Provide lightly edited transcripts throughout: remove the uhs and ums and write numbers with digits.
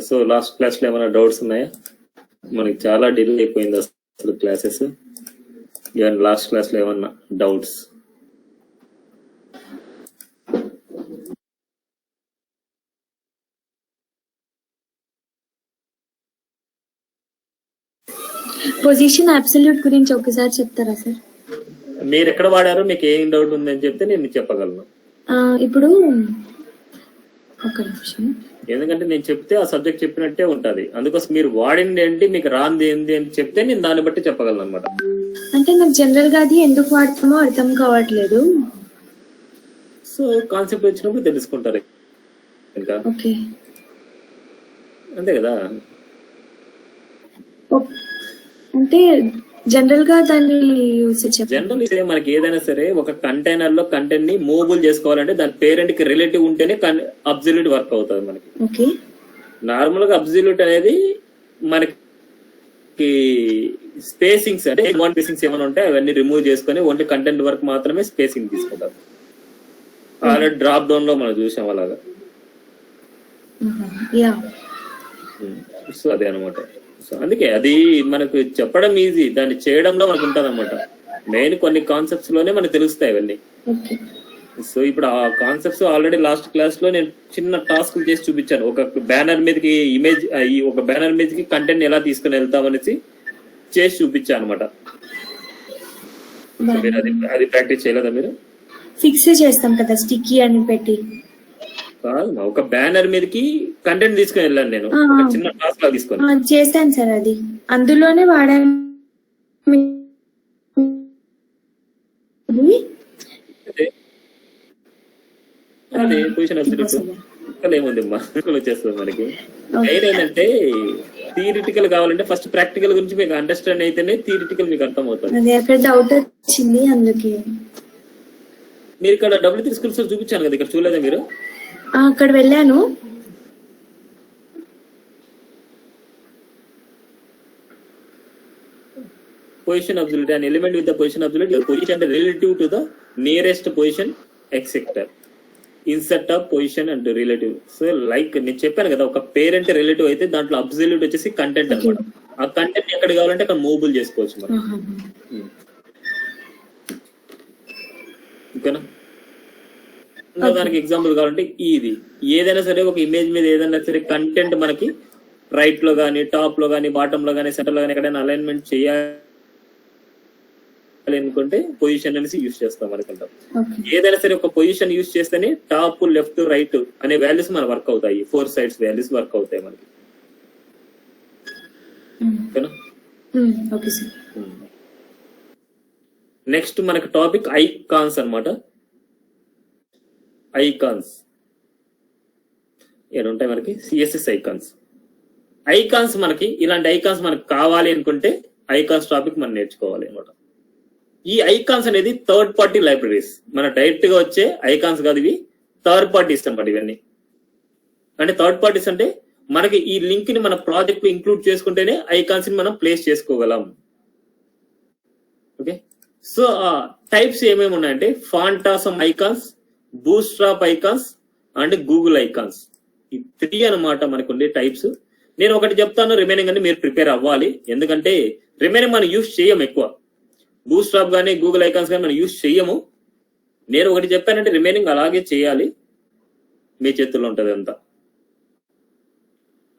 So last class లో ఏమైనా doubts ఉన్నాయా? మనకి చాలా డిలే అయిపోయింది అసలు క్లాసెస్. ఇవన్నీ లాస్ట్ క్లాస్ లో ఏమన్నా డౌట్స్? పొజిషన్ అబ్సల్యూట్ గురించి ఒకసారి చెప్తారా సార్? మీరు ఎక్కడ వాడారో మీకు ఏం డౌట్ ఉందని చెప్తే నేను చెప్పగలను. ఇప్పుడు ఒక నిమిషం, ఎందుకంటే నేను చెప్తే ఆ సబ్జెక్ట్ చెప్పినట్టే ఉంటది. అందుకోసం మీరు వాడింది ఏంటి, మీకు రాంది ఏంటి అని చెప్తే నేను దాన్ని బట్టి చెప్పగలను అనమాట. అంటే నాకు జనరల్ గా అది ఎందుకు వాడతామో అర్థం కావట్లేదు. సో కాన్సెప్ట్ వచ్చినప్పుడు తెలుసుకుంటారు ఇంకా. ఓకే, అంతే కదా. అంటే జనరల్ గా దాన్ని జనరల్ మనకి ఏదైనా సరే ఒక కంటైనర్ లో కంటెంట్ ని మూవబుల్ చేసుకోవాలంటే దాని పేరెంట్ కి రిలేటివ్ ఉంటేనే అబ్సల్యూట్ వర్క్ అవుతుంది మనకి. ఓకే, నార్మల్ గా అబ్సల్యూట్ అనేది మనకి స్పేసింగ్స్ అంటే స్పేసింగ్స్ ఏమైనా ఉంటే అవన్నీ రిమూవ్ చేసుకుని ఓన్లీ కంటెంట్ వర్క్ మాత్రమే స్పేసింగ్ తీసుకుంటారు. ఆల్రెడీ డ్రాప్ డౌన్ లో మనం చూసాం అలాగా. సో అదే అనమాట. సో అందుకే అది మనకు చెప్పడం ఈజీ, దాన్ని చేయడంలో మనకు ఉంటుంది అనమాట. మెయిన్ కొన్ని కాన్సెప్ట్స్ లోనే మనకు తెలుస్తాయి అవన్నీ. సో ఇప్పుడు ఆ కాన్సెప్ట్స్ ఆల్రెడీ లాస్ట్ క్లాస్ లో నేను చిన్న టాస్క్ చేసి చూపించాను. ఒక బ్యానర్ మీదకి ఇమేజ్, ఒక బ్యానర్ మీదకి కంటెంట్ ఎలా తీసుకుని వెళ్తామనేసి చేసి చూపించాను అనమాట. అది ప్రాక్టీస్ చేయలేదా మీరు? ఫిక్స్ చేస్తాం కదా స్టిక్కీ అని పెట్టి. ఒక బ్యానర్ మీదకి కంటెంట్ తీసుకుని వెళ్ళాను నేను, చిన్న టాస్క్ లా తీసుకొని చేశాను సార్. అది అందులోనే వాడాను. అదే పొజిషన్ అబ్సల్యూట్ ఏముంది వచ్చేస్తుంది మనకి. ఏంటంటే థియరిటికల్ కావాలంటే ఫస్ట్ ప్రాక్టికల్ గురించి మీకు అండర్స్టాండ్ అయితేనే థియరిటికల్ మీకు అర్థం అవుతుంది. డౌట్ వచ్చింది అందుకే. మీరు ఇక్కడ W3 స్కిల్స్ చూపించాను కదా, ఇక్కడ చూడలేదా మీరు? అక్కడ వెళ్ళాను. Position absolute, an element with the position absolute, your position relative to the nearest position etc. Insert of position and relative. So like నేను చెప్పాను కదా, ఒక పేరెంట్ రిలేటివ్ అయితే దాంట్లో అబ్సల్యూట్ వచ్చేసి కంటెంట్ అన్నమాట. ఆ కంటెంట్ ఎక్కడ కావాలంటే అక్కడ మూవబుల్ చేసుకోవచ్చు మనం. ఓకేనా? దానికి ఎగ్జాంపుల్ కావాలంటే ఇది ఏదైనా సరే ఒక ఇమేజ్ మీద ఏదైనా సరే కంటెంట్ మనకి రైట్ లో గానీ, టాప్ లో గానీ, బాటమ్ లో గానీ, సెంటర్ లో గానీ ఎక్కడైనా అలైన్మెంట్ చేయాలి అనుకుంటే పొజిషన్ అనేసి యూజ్ చేస్తాం అనుకుంటాం. ఏదైనా సరే ఒక పొజిషన్ యూజ్ చేస్తేనే టాప్, లెఫ్ట్, రైట్ అనే వాల్యూస్ మన వర్క్ అవుతాయి. 4 సైడ్స్ వాల్యూస్ వర్క్ అవుతాయి మనకి. నెక్స్ట్ మనకి టాపిక్ ఐకాన్స్ అన్నమాట. ఐకాన్స్ ఏముంటాయి మనకి? CSS icons. ఐకాన్స్ మనకి ఇలాంటి ఐకాన్స్ మనకు కావాలి అనుకుంటే ఐకాన్స్ టాపిక్ మనం నేర్చుకోవాలి అనమాట. ఈ ఐకాన్స్ అనేది థర్డ్ పార్టీ లైబ్రరీస్, మన డైరెక్ట్ గా వచ్చే ఐకాన్స్ కాదు, ఇవి థర్డ్ పార్టీస్ అనమాట. ఇవన్నీ అంటే థర్డ్ పార్టీస్ అంటే మనకి ఈ లింక్ ని మన ప్రాజెక్ట్ లో ఇంక్లూడ్ చేసుకుంటేనే ఐకాన్స్ ని మనం ప్లేస్ చేసుకోగలం. ఓకే, సో టైప్స్ ఏమేమి ఉన్నాయంటే phantasm icons, bootstrap icons and Google icons. ఈ 3 అనమాట మనకు ఉండే టైప్స్. నేను ఒకటి చెప్తాను, రిమైనింగ్ అని మీరు ప్రిపేర్ అవ్వాలి. ఎందుకంటే రిమైనింగ్ మనం యూజ్ చేయము ఎక్కువ. బూట్స్ట్రాప్ కానీ, గూగుల్ ఐకాన్స్ కానీ మనం యూజ్ చేయము. నేను ఒకటి చెప్పానంటే రిమైనింగ్ అలాగే చేయాలి, మీ చేతుల్లో ఉంటది అంతా.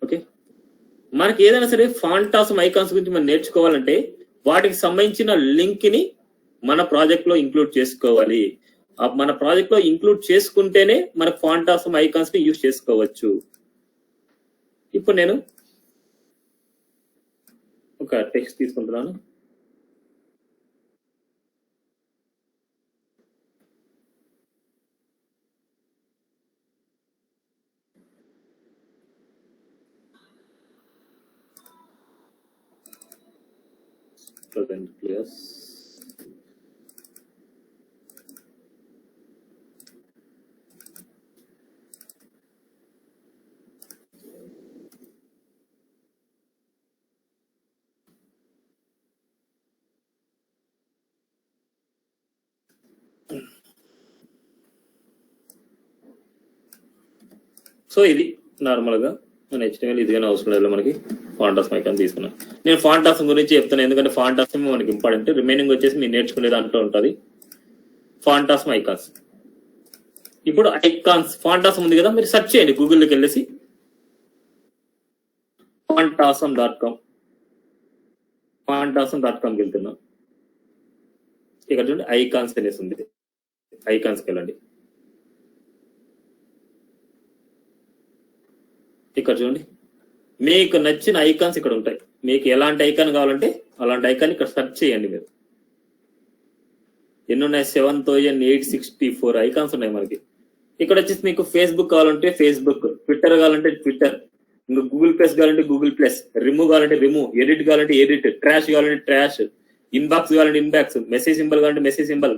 ఓకే, మనకి ఏదైనా సరే ఫాంటాసమ్ ఐకాన్స్ గురించి మనం నేర్చుకోవాలంటే వాటికి సంబంధించిన లింక్ ని మన ప్రాజెక్ట్ లో ఇంక్లూడ్ చేసుకోవాలి. మన ప్రాజెక్ట్ లో ఇంక్లూడ్ చేసుకుంటేనే మన ఫాంటాసమ్ ఐకాన్స్ ని యూజ్ చేసుకోవచ్చు. ఇప్పుడు నేను ఒక టెక్స్ట్ తీసుకుంటున్నాను. సో ఇది నార్మల్ గా HTML ఇదిగానే అవసరం లేదు మనకి. ఫాంటాస్మ్ ఐకాన్ తీసుకున్నాం. నేను ఫాంటాస్మ్ గురించి చెప్తాను ఎందుకంటే ఫాంటాస్మ్ మనకి ఇంపార్టెంట్. రిమైనింగ్ వచ్చేసి మీరు నేర్చుకునే దాంట్లో ఉంటుంది. ఫాంటాస్మ్ ఐకాన్స్. ఇప్పుడు ఐకాన్స్ ఫాంటాస్మ్ ఉంది కదా, మీరు సెర్చ్ చేయండి గూగుల్లోకి వెళ్ళేసి fantasm.com fantasm.comకి వెళ్తున్నాం. ఇక్కడ చూడండి ఐకాన్స్ అనేసి ఉంది. ఐకాన్స్కి వెళ్ళండి. ఇక్కడ చూడండి మీకు నచ్చిన ఐకాన్స్ ఇక్కడ ఉంటాయి. మీకు ఎలాంటి ఐకాన్ కావాలంటే అలాంటి ఐకాన్ ఇక్కడ సెర్చ్ చేయండి. మీరు ఎన్ని ఉన్నాయి? 7864 ఐకాన్స్ ఉన్నాయి మనకి. ఇక్కడ వచ్చేసి మీకు ఫేస్బుక్ కావాలంటే ఫేస్బుక్, ట్విట్టర్ కావాలంటే ట్విట్టర్, ఇంకా గూగుల్ ప్లస్ కావాలంటే గూగుల్ ప్లస్, రిమూవ్ కావాలంటే రిమూవ్, ఎడిట్ కావాలంటే ఎడిట్, ట్రాష్ కావాలంటే ట్రాష్, ఇన్బాక్స్ కావాలంటే ఇన్బాక్స్, మెసేజ్ సింబల్ కావాలంటే మెసేజ్ సింబల్,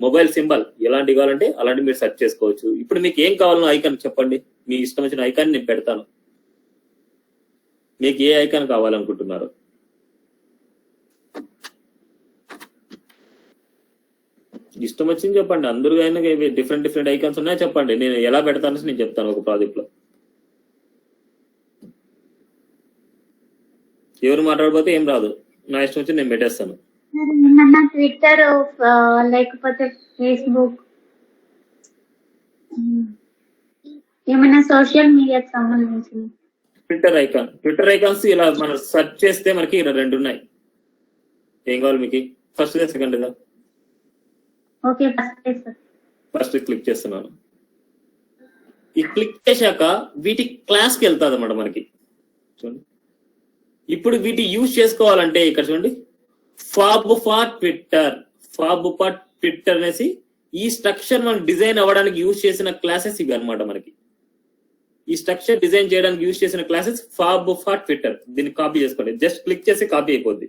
మొబైల్ సింబల్, ఎలాంటి కావాలంటే అలాంటి మీరు సెర్చ్ చేసుకోవచ్చు. ఇప్పుడు మీకు ఏం కావాలనో ఐకాన్ చెప్పండి. మీ ఇష్టం వచ్చిన ఐకాన్ నేను పెడతాను. మీకు ఏ ఐకాన్ కావాలనుకుంటున్నారు? ఇష్టం వచ్చింది చెప్పండి. అందరూ అయినా డిఫరెంట్ ఐకాన్స్ ఉన్నాయో చెప్పండి. నేను ఎలా పెడతానో నేను చెప్తాను ఒక ప్రాజెక్ట్ లో. ఎవరు మాట్లాడబోతే ఏం రాదు, నా ఇష్టం వచ్చి నేను పెట్టేస్తాను. ట్విట్టర్ లేకపోతే ఫేస్బుక్ ఏమైనా సోషల్ మీడియాకి సంబంధించి ట్విట్టర్ ఐకాన్స్ ఇలా మనం సెర్చ్ చేస్తే మనకి ఇలా 2 ఉన్నాయి. ఏం కావాలి మీకు? ఫస్ట్ సెకండ్ దా? ఓకే, ఫస్ట్ క్లిక్ చేస్తున్నాను. ఈ క్లిక్ చేశాక వీటి క్లాస్కి వెళ్తాది అన్నమాట మనకి. చూడండి ఇప్పుడు వీటి యూజ్ చేసుకోవాలంటే ఇక్కడ చూడండి ఫాబ్ ఫార్ ట్విట్టర్ అనేసి ఈ స్ట్రక్చర్ మనం డిజైన్ అవ్వడానికి యూజ్ చేసిన క్లాసెస్ ఇవి అనమాట. మనకి ఈ స్ట్రక్చర్ డిజైన్ చేయడానికి యూజ్ చేసిన క్లాసెస్ ఫాబ్ ఫార్ ట్విట్టర్. దీన్ని కాపీ చేసుకోండి. జస్ట్ క్లిక్ చేసి కాపీ అయిపోద్ది.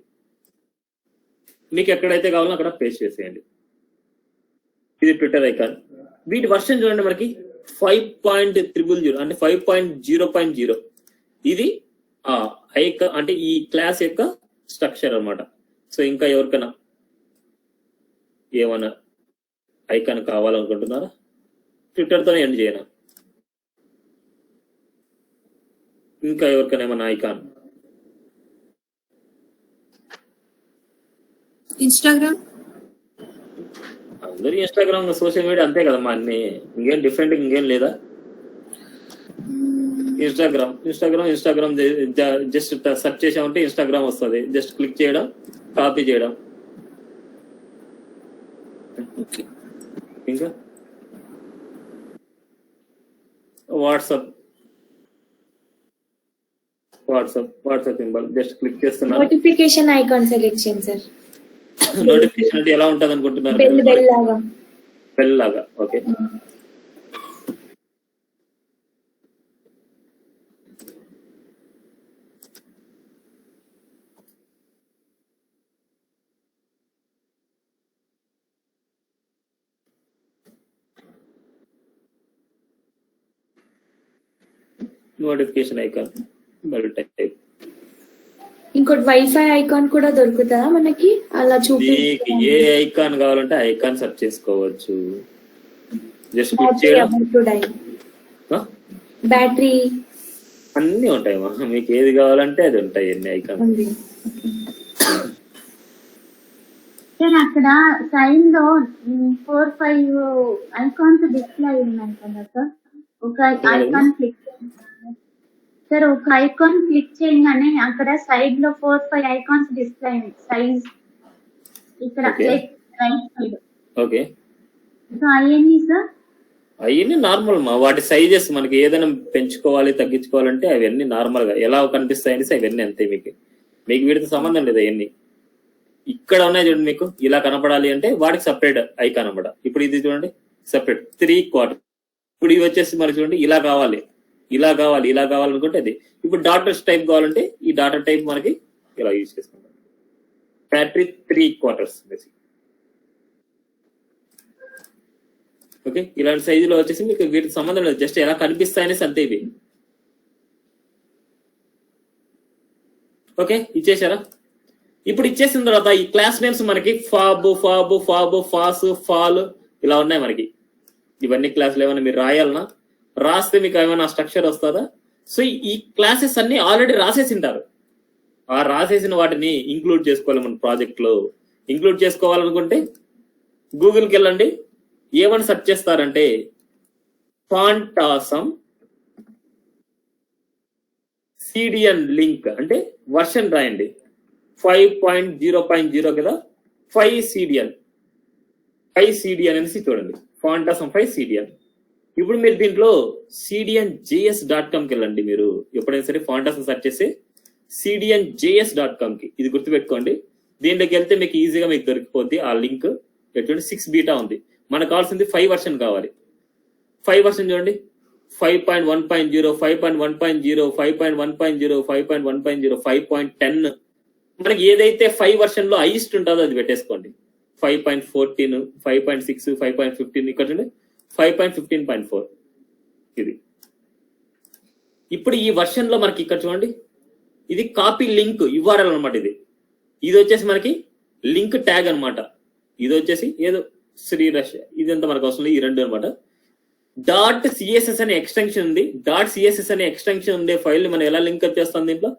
మీకు ఎక్కడైతే కావాలో అక్కడ పేస్ట్ చేసేయండి. ఇది ట్విట్టర్ ఐకాన్. వీటి వర్షన్ చూడండి మనకి 5.000 అంటే 5.0.0. ఇది ఐకాన్ అంటే ఈ క్లాస్ యొక్క స్ట్రక్చర్ అన్నమాట. సో ఇంకా ఎవరికైనా ఏమైనా ఐకాన్ కావాలనుకుంటున్నారా? ట్విట్టర్తోనే ఎండ్ చేయనా? ఇంకా ఎవరికైనా ఏమైనా ఐకాన్? ఇన్స్టాగ్రామ్. అందరూ ఇన్స్టాగ్రామ్ సోషల్ మీడియా అంతే కదమ్మా. అన్ని ఇంకేం డిఫరెంట్ ఇంకేం లేదా? ఇన్స్టాగ్రామ్ జస్ట్ సెర్చ్ చేసామంటే ఇన్స్టాగ్రామ్ వస్తుంది. జస్ట్ క్లిక్ చేయడం, కాపీ చేయడం. ఇంకా వాట్సాప్ సింబల్ జస్ట్ క్లిక్ చేస్తున్నా. నోటిఫికేషన్ ఐకాన్ సెలెక్ట్ చేయండి సార్. నోటిఫికేషన్ అంటే ఎలా ఉంటది అనుకుంటున్నారు? బెల్ లాగా. Okay, notification icon bell type. ఇంకోటి వైఫై ఐకాన్ కూడా దొరుకుతుందా మనకి? అలా మీకు ఏ ఐకాన్ కావాలంటే ఐకాన్ సెర్చ్ చేసుకోవచ్చు. జస్ట్ క్లిక్ చేయడం. బ్యాటరీ అన్ని ఉంటాయమ్మా. మీకు ఏది కావాలంటే అది ఉంటాయి. ఎన్ని ఐకాన్ సార్ అక్కడ సైన్ లో 4-5 ఐకాన్స్ డిస్ప్లే ఉన్నాయి కదా సార్. ఒక ఐకాన్ క్లిక్ సార్, ఒక ఐకాన్ క్లిక్ చేయగానే అక్కడ సైడ్ లో 4-5 ఐకాన్స్ డిస్ప్లే అయింది. సైజ్ ఇక్కడ రైట్ సైడ్. ఓకే, అయ్యింది సార్. అవన్నీ నార్మల్ మా. వాటి సైజెస్ మనకి ఏదైనా పెంచుకోవాలి తగ్గించుకోవాలంటే అవన్నీ నార్మల్ గా ఎలా కనిపిస్తాయి అనేసి అవన్నీ అంతే. మీకు వీటితో సంబంధం లేదు. అవన్నీ ఇక్కడ ఉన్నాయి చూడండి. మీకు ఇలా కనపడాలి అంటే వాటికి సపరేట్ ఐకాన్ అన్నమాట. ఇప్పుడు ఇది చూడండి సపరేట్ 3/4. ఇప్పుడు ఇవి వచ్చేసి మనకి చూడండి ఇలా కావాలి అనుకుంటే అది. ఇప్పుడు డాటర్ టైప్ కావాలంటే ఈ డాటర్ టైప్ మనకి ఇలా యూజ్ చేసుకుంటాం. బ్యాటరీ 3/4. ఓకే, ఇలాంటి సైజులో వచ్చేసి మీకు వీటికి సంబంధం లేదు. జస్ట్ ఎలా కనిపిస్తాయనేసి అంతే ఇవి. ఓకే, ఇచ్చేసారా? ఇప్పుడు ఇచ్చేసిన తర్వాత ఈ క్లాస్ నేమ్స్ మనకి ఫాబ్, ఫాస్, ఫాల్ ఇలా ఉన్నాయి మనకి. ఇవన్నీ క్లాసులు ఏమైనా మీరు రాయాలన్నా రాస్తే మీకు ఏమైనా స్ట్రక్చర్ వస్తుందా? సో ఈ క్లాసెస్ అన్ని ఆల్రెడీ రాసేసింటారు. ఆ రాసేసిన వాటిని ఇంక్లూడ్ చేసుకోవాలి మన ప్రాజెక్ట్ లో. ఇంక్లూడ్ చేసుకోవాలనుకుంటే గూగుల్కి వెళ్ళండి, ఏమని సెర్చ్ చేస్తారంటే ఫాంటాసమ్ సిడిఎన్ లింక్ అంటే వర్షన్ రాయండి. 5.0.0 కదా, 5 CDN అనేసి చూడండి, ఫాంటాసమ్ 5 CDN. ఇప్పుడు మీరు దీంట్లో cdnjs.comకి వెళ్ళండి. మీరు ఎప్పుడైనా సరే ఫాంటాసమ్ సెర్చ్ చేసి cdnjs.comకి, ఇది గుర్తుపెట్టుకోండి. దీంట్లోకి వెళ్తే మీకు ఈజీగా మీకు దొరికిపోద్ది ఆ లింక్. ఎటువంటి 6 బీటా ఉంది, మనకు కావాల్సింది 5 వర్షన్ కావాలి. 5 వర్షన్ చూడండి, 5.1.0, 5.1.0, 5.1.0, 5.1.0, 5.10. మనకి ఏదైతే 5 వర్షన్ లో హైయెస్ట్ ఉంటుందో అది పెట్టేసుకోండి. 5.14, 5.6, 5.15, ఇక్కడ చూడండి 5.15.4 ఇది. ఇప్పుడు ఈ వర్షన్ లో మనకి ఇక్కడ చూడండి, ఇది కాపీ లింక్ URL అనమాట. ఇది వచ్చేసి మనకి లింక్ ట్యాగ్ అనమాట. ఇది వచ్చేసి ఏదో శ్రీరష్, ఇదంతా మనకు అవసరం లేదు, ఈ రెండు అనమాట. .css అనే ఎక్స్టెన్షన్ ఉంది. .css అనే ఎక్స్టెన్షన్ ఉండే ఫైల్ ని మనం ఎలా లింక్అప్ చేస్తాం, దీంట్లో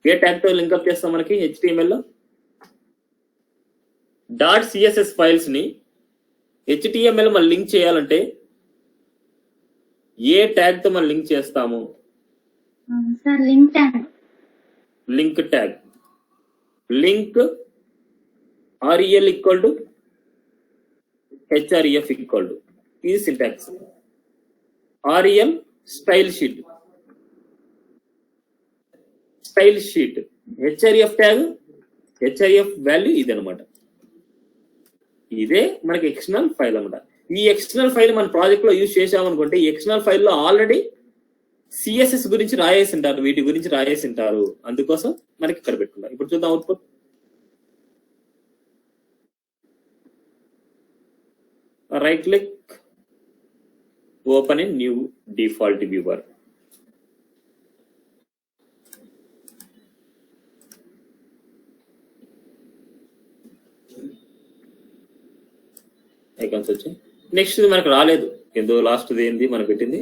ఏ ట్యాగ్ తో లింక్అప్ చేస్తాం మనకి HTML లో. .css ఫైల్స్ ని HTML మనం లింక్ చేయాలంటే ఏ ట్యాగ్ తో మనం లింక్ చేస్తాము? Sir link tag. Link tag, link rel equal to href equal to, ఇది syntax. rel style sheet, style sheet, href tag, href value ఇది అనమాట. ఇదే మనకి ఎక్స్టర్నల్ ఫైల్ అనమాట. ఈ ఎక్స్టర్నల్ ఫైల్ మన ప్రాజెక్ట్ లో యూజ్ చేసామనుకుంటే ఈ ఎక్స్టర్నల్ ఫైల్ లో ఆల్రెడీ CSS గురించి రాయేసింటారు, వీటి గురించి రాయేసింటారు. అందుకోసం మనకి ఇక్కడ పెట్టుకుంటాం. ఇప్పుడు చూద్దాం output. Right click, open in new default viewer. Icons వచ్చాయి. నెక్స్ట్ మనకు రాలేదు, ఏదో లాస్ట్ ఏంది మనకు పెట్టింది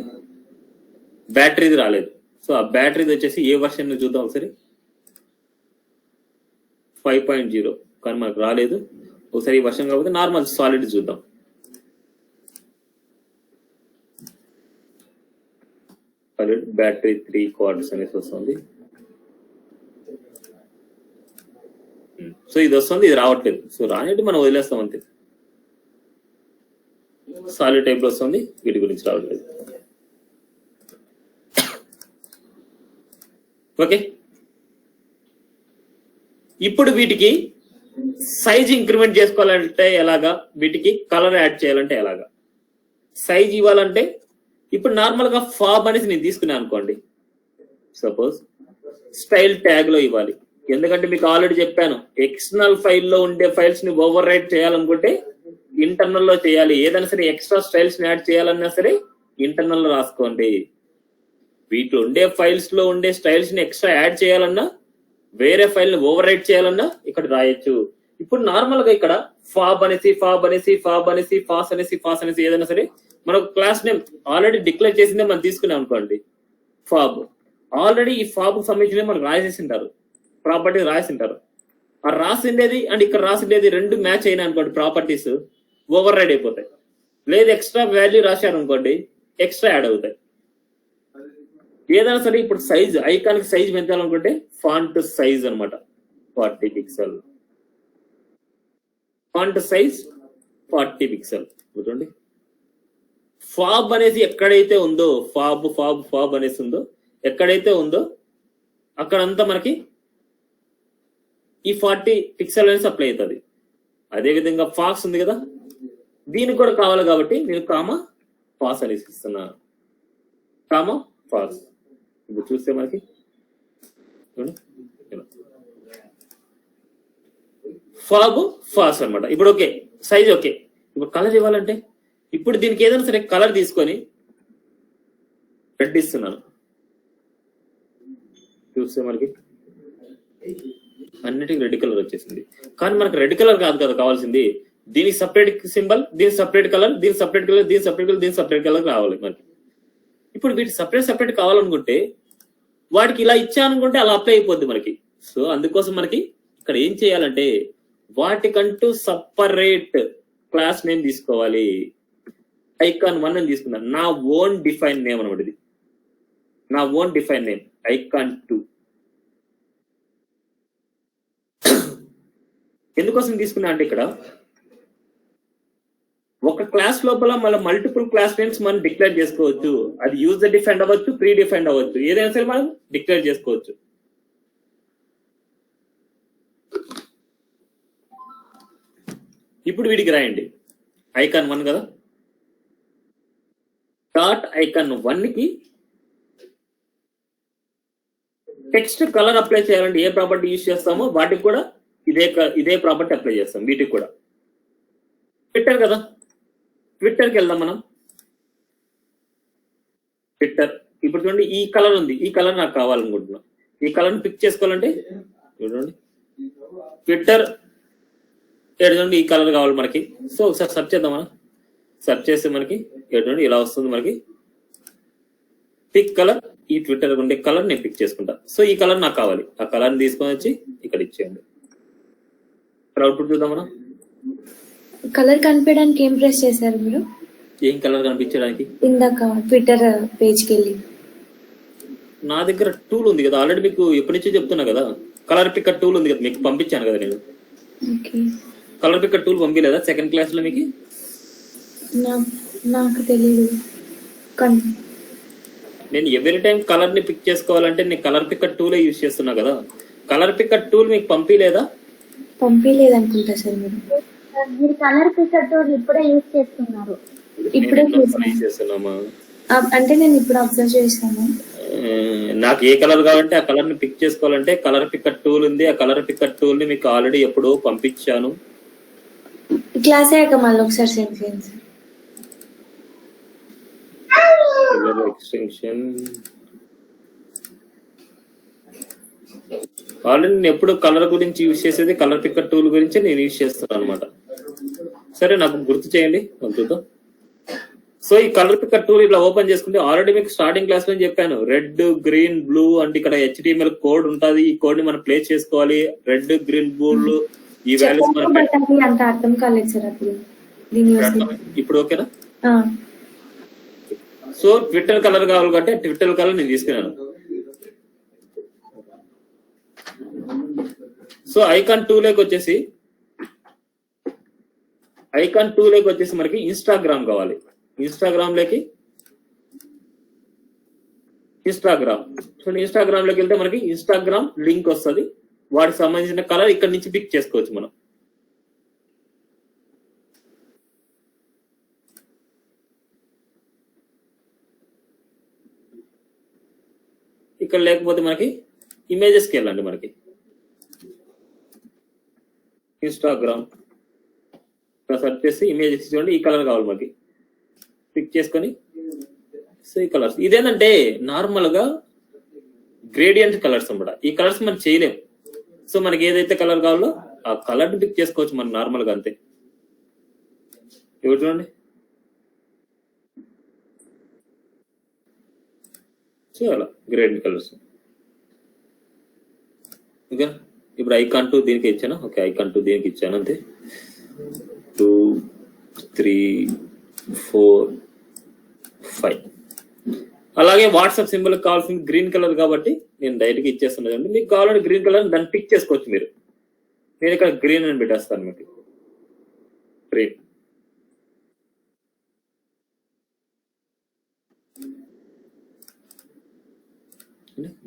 బ్యాటరీది రాలేదు. సో ఆ బ్యాటరీది వచ్చేసి ఏ వర్షన్ చూద్దాం ఒకసారి. 5.0 కానీ మనకు రాలేదు. ఒకసారి ఈ వర్షన్ కాకపోతే నార్మల్ సాలిడ్ చూద్దాం. సాలిడ్ బ్యాటరీ 3 క్వార్టర్స్ అనేసి వస్తుంది. సో ఇది వస్తుంది, ఇది రావట్లేదు. సో రానట్టు మనం వదిలేస్తాం అంతే. సాలిడ్ టైప్ లో వస్తుంది, వీటి గురించి రావట్లేదు. ఓకే, ఇప్పుడు వీటికి సైజ్ ఇంక్రిమెంట్ చేసుకోవాలంటే ఎలాగా, వీటికి కలర్ యాడ్ చేయాలంటే ఎలాగా, సైజ్ ఇవ్వాలంటే ఇప్పుడు నార్మల్ గా ఫాబ్ అనేసి నేను తీసుకున్నాను అనుకోండి. సపోజ్ స్టైల్ ట్యాగ్ లో ఇవ్వాలి. ఎందుకంటే మీకు ఆల్రెడీ చెప్పాను, ఎక్స్టర్నల్ ఫైల్లో ఉండే ఫైల్స్ ని ఓవర్ రైట్ చేయాలనుకుంటే ఇంటర్నల్ లో చేయాలి. ఏదైనా సరే ఎక్స్ట్రా స్టైల్స్ ని యాడ్ చేయాలన్నా సరే ఇంటర్నల్ లో రాసుకోండి. వీటిలో ఉండే ఫైల్స్ లో ఉండే స్టైల్స్ ని ఎక్స్ట్రా యాడ్ చేయాలన్నా, వేరే ఫైల్ ని ఓవర్ రైట్ చేయాలన్నా ఇక్కడ రాయొచ్చు. ఇప్పుడు నార్మల్ గా ఇక్కడ ఫాబ్ అనేసి ఫాస్ అనేసి ఏదైనా సరే మనకు క్లాస్ నేమ్ ఆల్రెడీ డిక్లేర్ చేసిందే మనం తీసుకున్నాం అనుకోండి. ఫాబ్ ఆల్రెడీ ఈ ఫాబ్ సంబంధించిన మనకు రాసేసింటారు, ప్రాపర్టీ రాసింటారు. ఆ రాసిండేది అండ్ ఇక్కడ రాసిండేది రెండు మ్యాచ్ అయినా అనుకోండి, ప్రాపర్టీస్ ఓవర్ రైడ్ అయిపోతాయి. లేదు ఎక్స్ట్రా వాల్యూ రాశారు అనుకోండి, ఎక్స్ట్రా యాడ్ అవుతాయి. ఏదైనా సరే ఇప్పుడు సైజ్, ఐకాన్ సైజ్ పెంచాలనుకుంటే ఫాంట్ సైజ్ అనమాట 40 పిక్సెల్. Font size 40 pixel. చూడండి, ఫాబ్ అనేది ఎక్కడైతే ఉందో, ఫాబ్ అనేసి ఉందో ఎక్కడైతే ఉందో అక్కడంతా మనకి ఈ 40 పిక్సెల్ అనేది సప్లై అవుతుంది. అదేవిధంగా ఫాక్స్ ఉంది కదా, దీనికి కూడా కావాలి కాబట్టి నేను కామా ఫాస్ అనేసి ఇస్తున్నా. కామా ఫాస్. ఇప్పుడు చూస్తే మనకి ఫాబ్ ఫాస్ అనమాట. ఇప్పుడు ఓకే, సైజ్ ఓకే. ఇప్పుడు కలర్ ఇవ్వాలంటే ఇప్పుడు దీనికి ఏదైనా సరే కలర్ తీసుకొని రెడ్ ఇస్తున్నాను. చూస్తే మనకి అన్నిటికీ రెడ్ కలర్ వచ్చేసింది. కానీ మనకు రెడ్ కలర్ కాదు కదా కావాల్సింది, దీనికి సపరేట్ సింబల్, దీనికి సపరేట్ కలర్, దీనికి సపరేట్ కలర్, దీనికి సపరేట్ కలర్, దీనికి సపరేట్ కలర్ రావాలి మనకి. ఇప్పుడు వీటి సపరేట్ కావాలనుకుంటే వాటికి ఇలా ఇచ్చానుకుంటే అలా అప్లై అయిపోద్ది మనకి. సో అందుకోసం మనకి ఇక్కడ ఏం చేయాలంటే వాటికంటూ సపరేట్ క్లాస్ నేమ్ తీసుకోవాలి. ఐకాన్ 1 అని తీసుకున్నాను, నా ఓన్ డిఫైన్ నేమ్ అనమాట. ఇది నా ఓన్ డిఫైన్ నేమ్ ఐకాన్ 2. ఎందుకోసం తీసుకున్నా అంటే ఇక్కడ ఒక క్లాస్ లోపల మళ్ళీ మల్టిపుల్ క్లాస్ నేమ్స్ మనం డిక్లేర్ చేసుకోవచ్చు. అది యూజర్ డిఫైన్డ్ అవ్వచ్చు, ప్రీ డిఫైన్డ్ అవ్వచ్చు, ఏదైనా సరే మనం డిక్లేర్ చేసుకోవచ్చు. ఇప్పుడు వీడికి రాయండి ఐకాన్ 1 కదా, డాట్ ఐకాన్ 1 కి టెక్స్ట్ కలర్ అప్లై చేయాలంటే ఏ ప్రాపర్టీ యూజ్ చేస్తామో వాటికి కూడా ఇదే ప్రాపర్టీ అప్లై చేస్తాం. వీటికి కూడా ట్విట్టర్ కదా, ట్విట్టర్కి వెళ్దాం మనం. ట్విట్టర్ ఇప్పుడు చూడండి, ఈ కలర్ ఉంది, ఈ కలర్ నాకు కావాలనుకుంటున్నా. ఈ కలర్ని పిక్ చేసుకోవాలంటే చూడండి ట్విట్టర్ చూడండి, ఈ కలర్ కావాలి మనకి. సో ఒకసారి సెర్చ్ చేద్దాం. మనం సెర్చ్ చేస్తే మనకి చూడండి ఇలా వస్తుంది మనకి పిక్ కలర్. ఈ ట్విట్టర్ ఉండే కలర్ నేను పిక్ చేసుకుంటా. సో ఈ కలర్ నాకు కావాలి, ఆ కలర్ని తీసుకొని వచ్చి ఇక్కడ ఇచ్చేయండి. అవుట్పుట్ చూద్దాం మనం. కలర్ కనిపించడానికి ఏం ప్రెస్ చేశారు మీరు? ఏం కలర్ కనిపించడానికి? ఇందాక ట్విట్టర్ పేజ్కి వెళ్ళి నా దగ్గర టూల్ ఉంది కదా, ఆల్రెడీ మీకు ఎప్పటి నుంచో చెప్తున్నా కదా, కలర్ పిక్కర్ టూల్ ఉంది కదా, మీకు పంపించాను కదా నేను. కలర్ పిక్కర్ టూల్ పంపించలేదా సెకండ్ క్లాస్ లో మీకు? నాకు తెలియదు. నేను ఎవ్రీ టైం కలర్ ని పిక్ చేసుకోవాలంటే నేను కలర్ పిక్కర్ టూలే యూజ్ చేస్తున్నా కదా. కలర్ పిక్కర్ టూల్ మీకు పంపించలేదా? పంపించలేదు అనుకుంటా సార్. మీరు కలర్ పికర్ టూల్ ఇప్పుడే యూజ్ చేస్తున్నారు? ఇప్పుడే చేస్తున్నామా అంటే నేను ఇప్పుడు అబ్జర్వ్ చేశాను. నాకు ఏ కలర్ కావాలంటే ఆ కలర్ ని పిక్ చేసుకోవాలంటే కలర్ పిక్కర్ టూల్ ఉంది. ఆ కలర్ పిక్కర్ టూల్ ని మీకు ఆల్రెడీ ఎప్పుడో పంపించాను. క్లాస్ అయ్యాక మళ్ళీ ఒకసారి సెండ్ చేయండి సార్. ఎక్స్టెన్షన్ ఆల్రెడీ నేను ఎప్పుడు కలర్ గురించి యూజ్ చేసేది కలర్ పిక్కర్ టూల్ గురించి నేను యూజ్ చేస్తాను అనమాట. సరే నాకు గుర్తు చేయండి చూద్దాం. సో ఈ కలర్ పిక్కర్ టూల్ ఇట్లా ఓపెన్ చేసుకుంటే ఆల్రెడీ మీకు స్టార్టింగ్ క్లాస్ లో చెప్పాను, రెడ్ గ్రీన్ బ్లూ అంటే ఇక్కడ HTML కోడ్ ఉంటుంది. ఈ కోడ్ ని మనం ప్లేస్ చేసుకోవాలి. రెడ్ గ్రీన్ బ్లూ ఈ వాల్యూస్ అంత అర్థం కాలేదు సార్ అప్పుడు. ఇప్పుడు ఓకేనా? సో ట్విట్టర్ కలర్ కావాలి కాబట్టి ట్విట్టర్ కలర్ నేను తీసుకున్నాను. సో ఐకాన్ 2 లోకి వచ్చేసి మనకి ఇన్స్టాగ్రామ్ కావాలి. ఇన్స్టాగ్రామ్ లోకి వెళ్తే మనకి ఇన్స్టాగ్రామ్ లింక్ వస్తుంది. వాటికి సంబంధించిన కలర్ ఇక్కడ నుంచి పిక్ చేసుకోవచ్చు మనం. ఇక్కడ లేకపోతే మనకి ఇమేజెస్కి వెళ్ళండి. మనకి ఇన్స్టాగ్రామ్ సెర్చ్ చేసి ఇమేజెస్ చూడండి, ఈ కలర్ కావాలి మనకి, పిక్ చేసుకొని. సో ఈ కలర్స్ ఇదేంటంటే నార్మల్ గా గ్రేడియంట్ కలర్స్ అన్నమాట. ఈ కలర్స్ మనం చేయలేం. సో మనకి ఏదైతే కలర్ కావాలో ఆ కలర్ ని పిక్ చేసుకోవచ్చు మనం నార్మల్ గా, అంతే. ఇవి చూడండి, చాలా గ్రేడియంట్ కలర్స్. ఓకే, ఇప్పుడు ఐకాన్ 2 దీనికి ఇచ్చాను. ఓకే, ఐకాన్ 2 దీనికి ఇచ్చాను, అంతే. 2 3 4 5. అలాగే వాట్సాప్ సింబల్ కావాల్సింది గ్రీన్ కలర్ కాబట్టి నేను డైరెక్ట్ గా ఇచ్చేస్తున్నాను. మీకు కావాలంటే గ్రీన్ కలర్ దాన్ని పిక్ చేసుకోవచ్చు మీరు. నేను ఇక్కడ గ్రీన్ అని పెట్టేస్తాను. మీకు గ్రీన్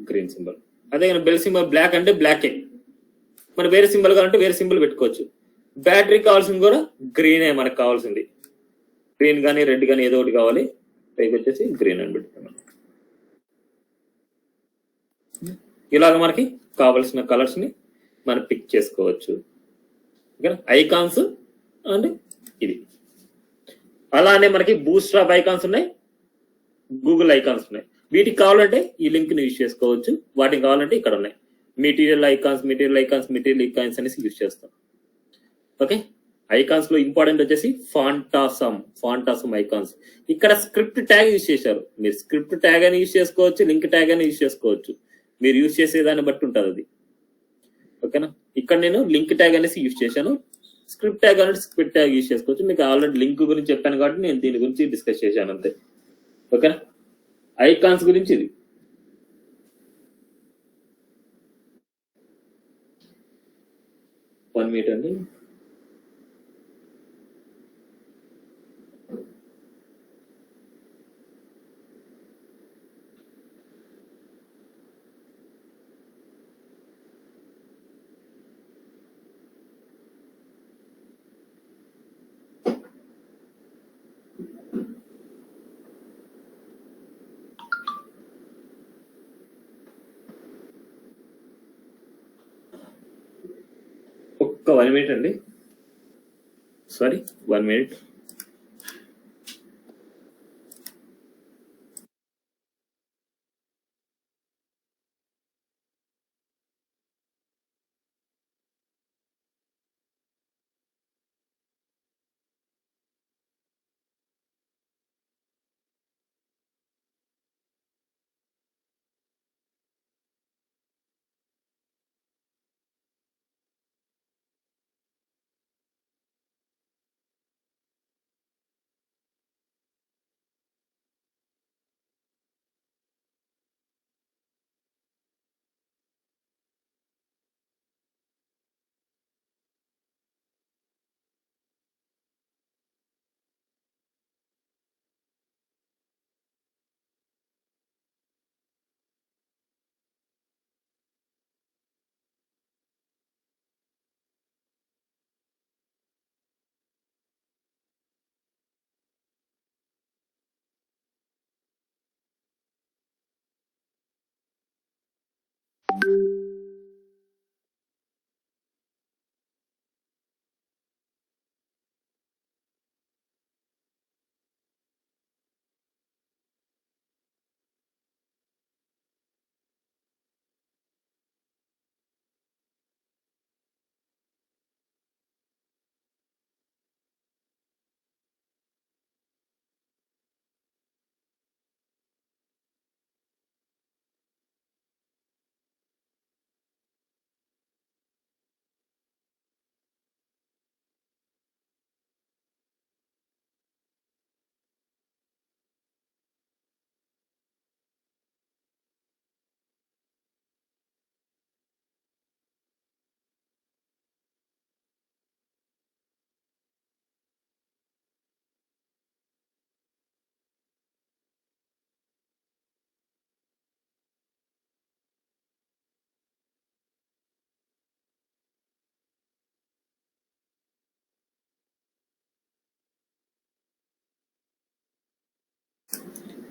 గ్రీన్ సింబల్. అదే బెల్ సింబల్ బ్లాక్ అంటే బ్లాకే. మరి వేరే సింబల్ కావాలంటే వేరే సింబల్ పెట్టుకోవచ్చు. బ్యాటరీ కావాల్సింది కూడా గ్రీనే మనకు కావాల్సింది. గ్రీన్ కానీ రెడ్ కానీ ఏదో ఒకటి కావాలి. పైకి వచ్చేసి గ్రీన్ అని పెట్టుకున్నాం. ఇలాగ మనకి కావాల్సిన కలర్స్ ని మనం పిక్ చేసుకోవచ్చు. ఐకాన్స్ అండ్ ఇది. అలానే మనకి బూస్ట్రాప్ ఐకాన్స్ ఉన్నాయి, గూగుల్ ఐకాన్స్ ఉన్నాయి. వీటికి కావాలంటే ఈ లింక్ ని యూజ్ చేసుకోవచ్చు. వాటికి కావాలంటే ఇక్కడ ఉన్నాయి మెటీరియల్ ఐకాన్స్ అనేసి యూజ్ చేస్తాం. ఓకే, ఐకాన్స్ లో ఇంపార్టెంట్ వచ్చేసి ఫాంటాసమ్ ఐకాన్స్. ఇక్కడ స్క్రిప్ట్ ట్యాగ్ యూజ్ చేశారు. మీరు స్క్రిప్ట్ ట్యాగ్ అని యూజ్ చేసుకోవచ్చు, లింక్ ట్యాగ్ అని యూజ్ చేసుకోవచ్చు. మీరు యూజ్ చేసే దాన్ని బట్టి ఉంటుంది అది. ఓకేనా, ఇక్కడ నేను లింక్ ట్యాగ్ అనేసి యూజ్ చేశాను. స్క్రిప్ట్ ట్యాగ్ అనేది స్క్రిప్ట్ ట్యాగ్ యూజ్ చేసుకోవచ్చు. మీకు ఆల్రెడీ లింక్ గురించి చెప్పాను కాబట్టి నేను దీని గురించి డిస్కస్ చేశాను అంతే. ఓకేనా, ఐకాన్స్ గురించి ఇది. వన్ మినిట్ అండి. ఒక్క 1 minute అండి, సారీ 1 minute.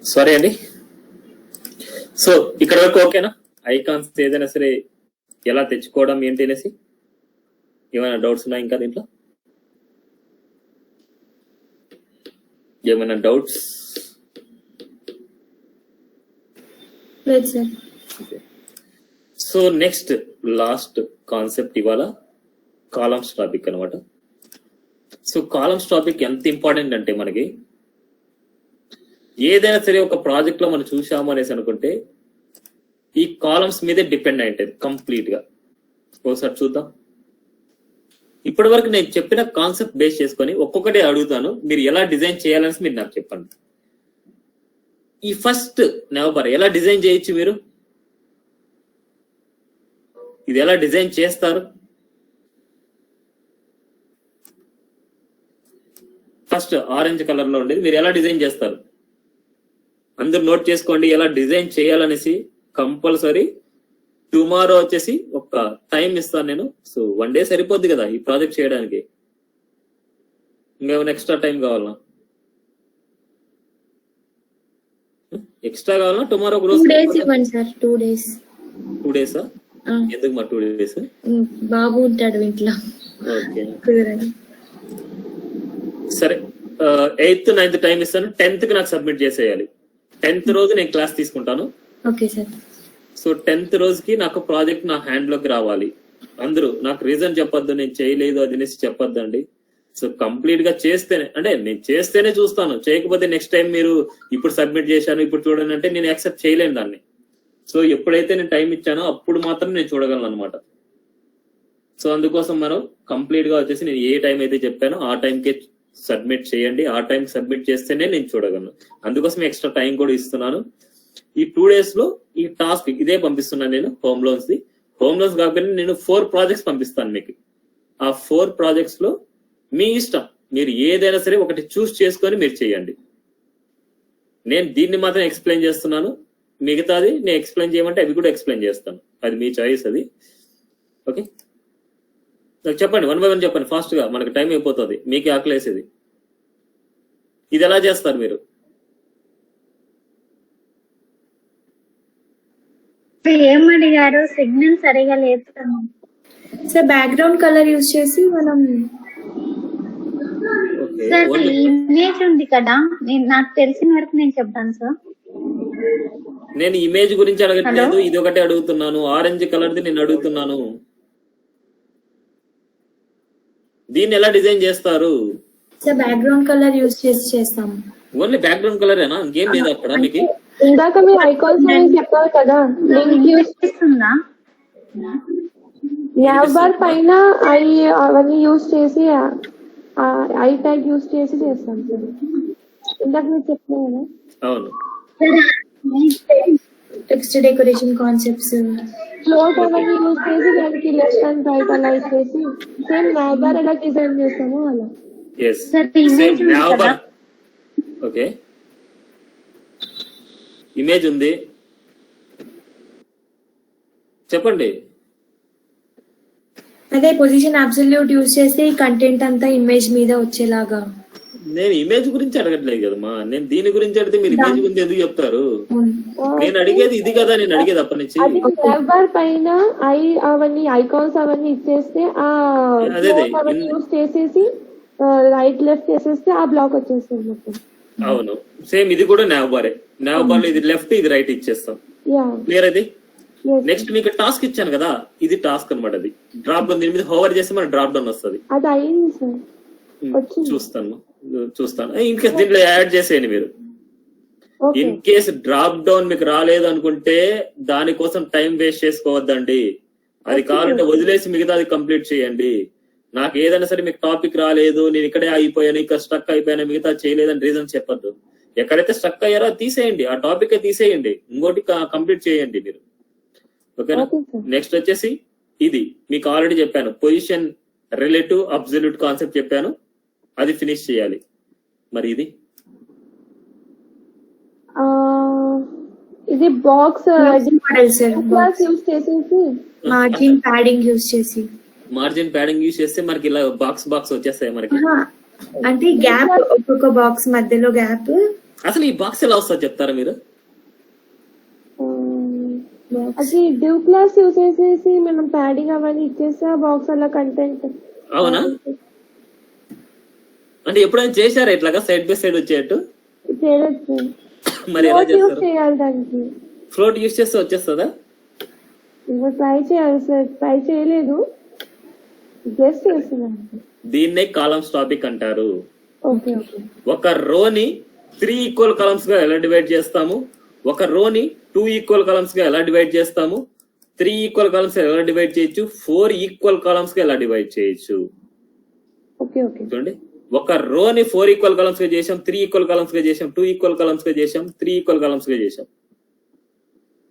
సారీ అండి. సో ఇక్కడ వరకు ఓకేనా? ఐకాన్స్ ఏదైనా సరే ఎలా తెచ్చుకోవడం ఏంటి అనేసి ఏమైనా డౌట్స్ ఉన్నాయి ఇంకా దీంట్లో? ఏమైనా డౌట్స్? లేదు sir. So next last concept ఇవాళ కాలమ్స్ టాపిక్ అనమాట. సో కాలమ్స్ టాపిక్ ఎంత ఇంపార్టెంట్ అంటే మనకి ఏదైనా సరే ఒక ప్రాజెక్ట్ లో మనం చూసాము అనేసి అనుకుంటే ఈ కాలమ్స్ మీదే డిపెండ్ అయి ఉంటుంది కంప్లీట్ గా. ఒకసారి చూద్దాం. ఇప్పటి వరకు నేను చెప్పిన కాన్సెప్ట్ బేస్ చేసుకొని ఒక్కొక్కటి అడుగుతాను, మీరు ఎలా డిజైన్ చేయాలని మీరు నాకు చెప్పండి. ఈ ఫస్ట్ నవంబర్ ఎలా డిజైన్ చేయొచ్చు మీరు? ఇది ఎలా డిజైన్ చేస్తారు? ఫస్ట్ ఆరెంజ్ కలర్ లో ఉండేది మీరు ఎలా డిజైన్ చేస్తారు? అందరు నోట్ చేసుకోండి ఎలా డిజైన్ చేయాలనేసి. కంపల్సరీ టుమారో వచ్చేసి ఒక టైం ఇస్తాను నేను. సో 1 day సరిపోద్ది కదా ఈ ప్రాజెక్ట్ చేయడానికి. ఇంకేమైనా ఎక్స్ట్రా టైం కావాలనా? ఎక్స్ట్రా కావాలన్నా టుమారో ఒక రోజు 2 days ఇవ్వండి సార్. 2 days. 2 days ఎందుకు మా 2 days? బాబు ఉంటాడు ఇంట్లో. ఓకే కుదరదు. సరే 8th 9th టైం ఇస్తాను. 10th కి నాకు సబ్మిట్ చేసేయాలి. 10th రోజు నేను క్లాస్ తీసుకుంటాను. Okay sir. సో 10th రోజుకి నాకు ప్రాజెక్ట్ నా హ్యాండ్ లోకి రావాలి. అందరూ నాకు రీజన్ చెప్పొద్దు, నేను చేయలేదు అది అనేసి చెప్పొద్దండి. సో కంప్లీట్ గా చేస్తేనే, అంటే నేను చేస్తేనే చూస్తాను, చేయకపోతే నెక్స్ట్ టైం మీరు ఇప్పుడు సబ్మిట్ చేశాను ఇప్పుడు చూడండి అంటే నేను యాక్సెప్ట్ చేయలేను దాన్ని. సో ఎప్పుడైతే నేను టైం ఇచ్చానో అప్పుడు మాత్రం నేను చూడగలను అనమాట. సో అందుకోసం మనం కంప్లీట్ గా వచ్చేసి నేను ఏ టైం అయితే చెప్పానో ఆ టైంకే సబ్మిట్ చేయండి. ఆ టైం సబ్మిట్ చేస్తేనే నేను చూడగలను. అందుకోసం ఎక్స్ట్రా టైం కూడా ఇస్తున్నాను. ఈ 2 days లో ఈ టాస్క్ ఇదే పంపిస్తున్నాను నేను, home loans the. Home loans కాకపోతే నేను 4 ప్రాజెక్ట్స్ పంపిస్తాను మీకు. ఆ 4 ప్రాజెక్ట్స్ లో మీ ఇష్టం, మీరు ఏదైనా సరే ఒకటి చూస్ చేసుకొని మీరు చేయండి. నేను దీన్ని మాత్రం ఎక్స్ప్లెయిన్ చేస్తున్నాను, మిగతాది నేను ఎక్స్ప్లెయిన్ చేయమంటే అవి కూడా ఎక్స్ప్లెయిన్ చేస్తాను. అది మీ చాయిస్ అది. ఓకే, చెప్పండి 1 by 1 చెప్పండి ఫాస్ట్ గా, మనకి టైం అయిపోతుంది, మీకే ఆకలేసేది. ఇది ఎలా చేస్తారు మీరు? ఏమడిగారు? సిగ్నల్ సరిగా లేదు. సార్ బ్యాక్గ్రౌండ్ కలర్ యూజ్ చేసి మనం సార్ ఇమేజ్ ఉంది కదా, నాకు తెలిసిన వరకు నేను చెప్తాను సార్. నేను ఇమేజ్ గురించి అడగట్లేదు, ఇది ఒకటే అడుగుతున్నాను. ఆరెంజ్ కలర్ ది నేను అడుగుతున్నాను. దీన్ని ఎలా డిజైన్ చేస్తారు? సార్ బ్యాక్గ్రౌండ్ కలర్ యూజ్ చేసి చేస్తాము. ఓన్లీ బ్యాక్గ్రౌండ్ కలరేనా, ఇంకేం లేదు అక్కడ మీకు? ఇందాక మీరు ఐకాన్స్ అని చెప్పారు కదా, లింక్ యూజ్ చేస్తుందా? యాప్ బార్ పైన ఐ అవన్నీ యూజ్ చేసి ఐ ట్యాగ్ యూజ్ చేసి చేస్తాం సార్. ఇందాక మీరు చెప్పారు. అవును, టెక్స్ట్ డెకరేషన్ కాన్సెప్ట్స్, ఫ్లోట్ అవన్నీ యూజ్ చేసి దానికి లెఫ్ట్ అండ్ రైట్ అలా చేసి సేమ్ యాప్ బార్ ఎలా డిజైన్ చేస్తామో అలా. yes same navbar. Okay, image ఉంది, చెప్పండి. అదే పొజిషన్ అబ్సల్యూట్ యూజ్ చేస్తే ఈ కంటెంట్ అంతా ఇమేజ్ మీద వచ్చేలాగా. నేను ఇమేజ్ గురించి అడగట్లేదు కదమ్మా, నేను దీని గురించి అడిగితే మీరు ఇమేజ్ గురించి ఎందుకు చెప్తారు? నేను అడిగేది ఇది కదా, నేను అడిగేది అప్పటి నుంచి. అది యాప్ బార్ పైన ఐ అవన్నీ ఐకాన్స్ అవన్నీ ఇచ్చేస్తే ఆ అవన్నీ యూజ్ చేసేసి రైట్ లెఫ్ట్ చేసేస్తే ఆ బ్లాక్ వచ్చేస్తుంది మొత్తం. అవును, సేమ్ ఇది కూడా నావబారే. నావబార్ లో ఇది లెఫ్ట్ ఇది రైట్ ఇచ్చేస్తాం. క్లియర్ అది. నెక్స్ట్ మీకు టాస్క్ ఇచ్చాను కదా, ఇది టాస్క్ అనమాట. అది డ్రాప్ డౌన్, దీని మీద హోవర్ చేస్తే మన డ్రాప్ డౌన్ వస్తుంది. అది అయింది సార్, చూస్తాను. ఇంకా దీంట్లో యాడ్ చేసేయండి మీరు. ఇన్ కేస్ డ్రాప్ డౌన్ మీకు రాలేదు అనుకుంటే దానికోసం టైం వేస్ట్ చేసుకోవద్దండి. అది కావాలంటే వదిలేసి మిగతా అది కంప్లీట్ చేయండి. నాకు ఏదైనా సరే మీకు టాపిక్ రాలేదు, నేను ఇక్కడే అయిపోయాను, ఇక్కడ స్ట్రక్ అయిపోయాను, మిగతా చేయలేదని రీజన్ చెప్పద్దు. ఎక్కడైతే స్ట్రక్ అయ్యారో తీసేయండి, ఆ టాపిక్ తీసేయండి, ఇంకోటి కంప్లీట్ చేయండి మీరు. ఓకేనా? నెక్స్ట్ వచ్చేసి ఇది మీకు ఆల్రెడీ చెప్పాను, పొజిషన్ రిలేటివ్ అబ్సల్యూట్ కాన్సెప్ట్ చెప్పాను, అది ఫినిష్ చేయాలి. మరి ఇది ఇది బాక్స్ యూజ్ చేసేసి మార్జిన్ ప్యాడింగ్ యూజ్ చేసి, మార్జిన్ ప్యాడింగ్ యూజ్ చేస్తే మనకి ఇలా బాక్స్ వచ్చేస్తాయి మనకి. అంటే గ్యాప్, ఒక్కొక్క బాక్స్ మధ్యలో గ్యాప్. అసలు ఈ బాక్స్ ఎలా వస్తుందో చెప్తారా మీరు? అది డివ్ క్లాస్ యూజ్ చేసేసి మనం ప్యాడింగ్ అవన్నీ ఇచ్చేస్తే ఆ బాక్స్ అలా కంటెంట్. అవునా? అంటే ఎప్పుడైనా చేశారా ఇట్లాగా సైడ్ బై సైడ్ వచ్చేట్టు? చేయొచ్చు. మరి ఎలా చేస్తారు? చేయాలి దానికి. ఫ్లోట్ యూజ్ చేస్తే వచ్చేస్తుందా? ఇంకా ట్రై చేయాలి సార్, ట్రై చేయలేదు, జస్ట్ చేస్తున్నాను. దీన్నే కాలమ్స్ టాపిక్ అంటారు. ఓకే. ఒక రోని 3 ఈక్వల్ కాలమ్స్ గా ఎలా డివైడ్ చేస్తాము, ఒక రోని 2 ఈక్వల్ కాలమ్స్ గా ఎలా డివైడ్ చేస్తాము, 3 ఈక్వల్ కాలమ్స్ ఎలా డివైడ్ చేయొచ్చు, 4 ఈక్వల్ కాలమ్స్ గా ఎలా డివైడ్ చేయొచ్చు. చూడండి, ఒక రోని 4 ఈక్వల్ కాలమ్స్ గా చేసాం, 3 ఈక్వల్ కాలమ్స్ గా చేసాం, 2 ఈక్వల్ కాలమ్స్ గా చేసాం, 3 ఈక్వల్ కాలమ్స్ గా చేసాం.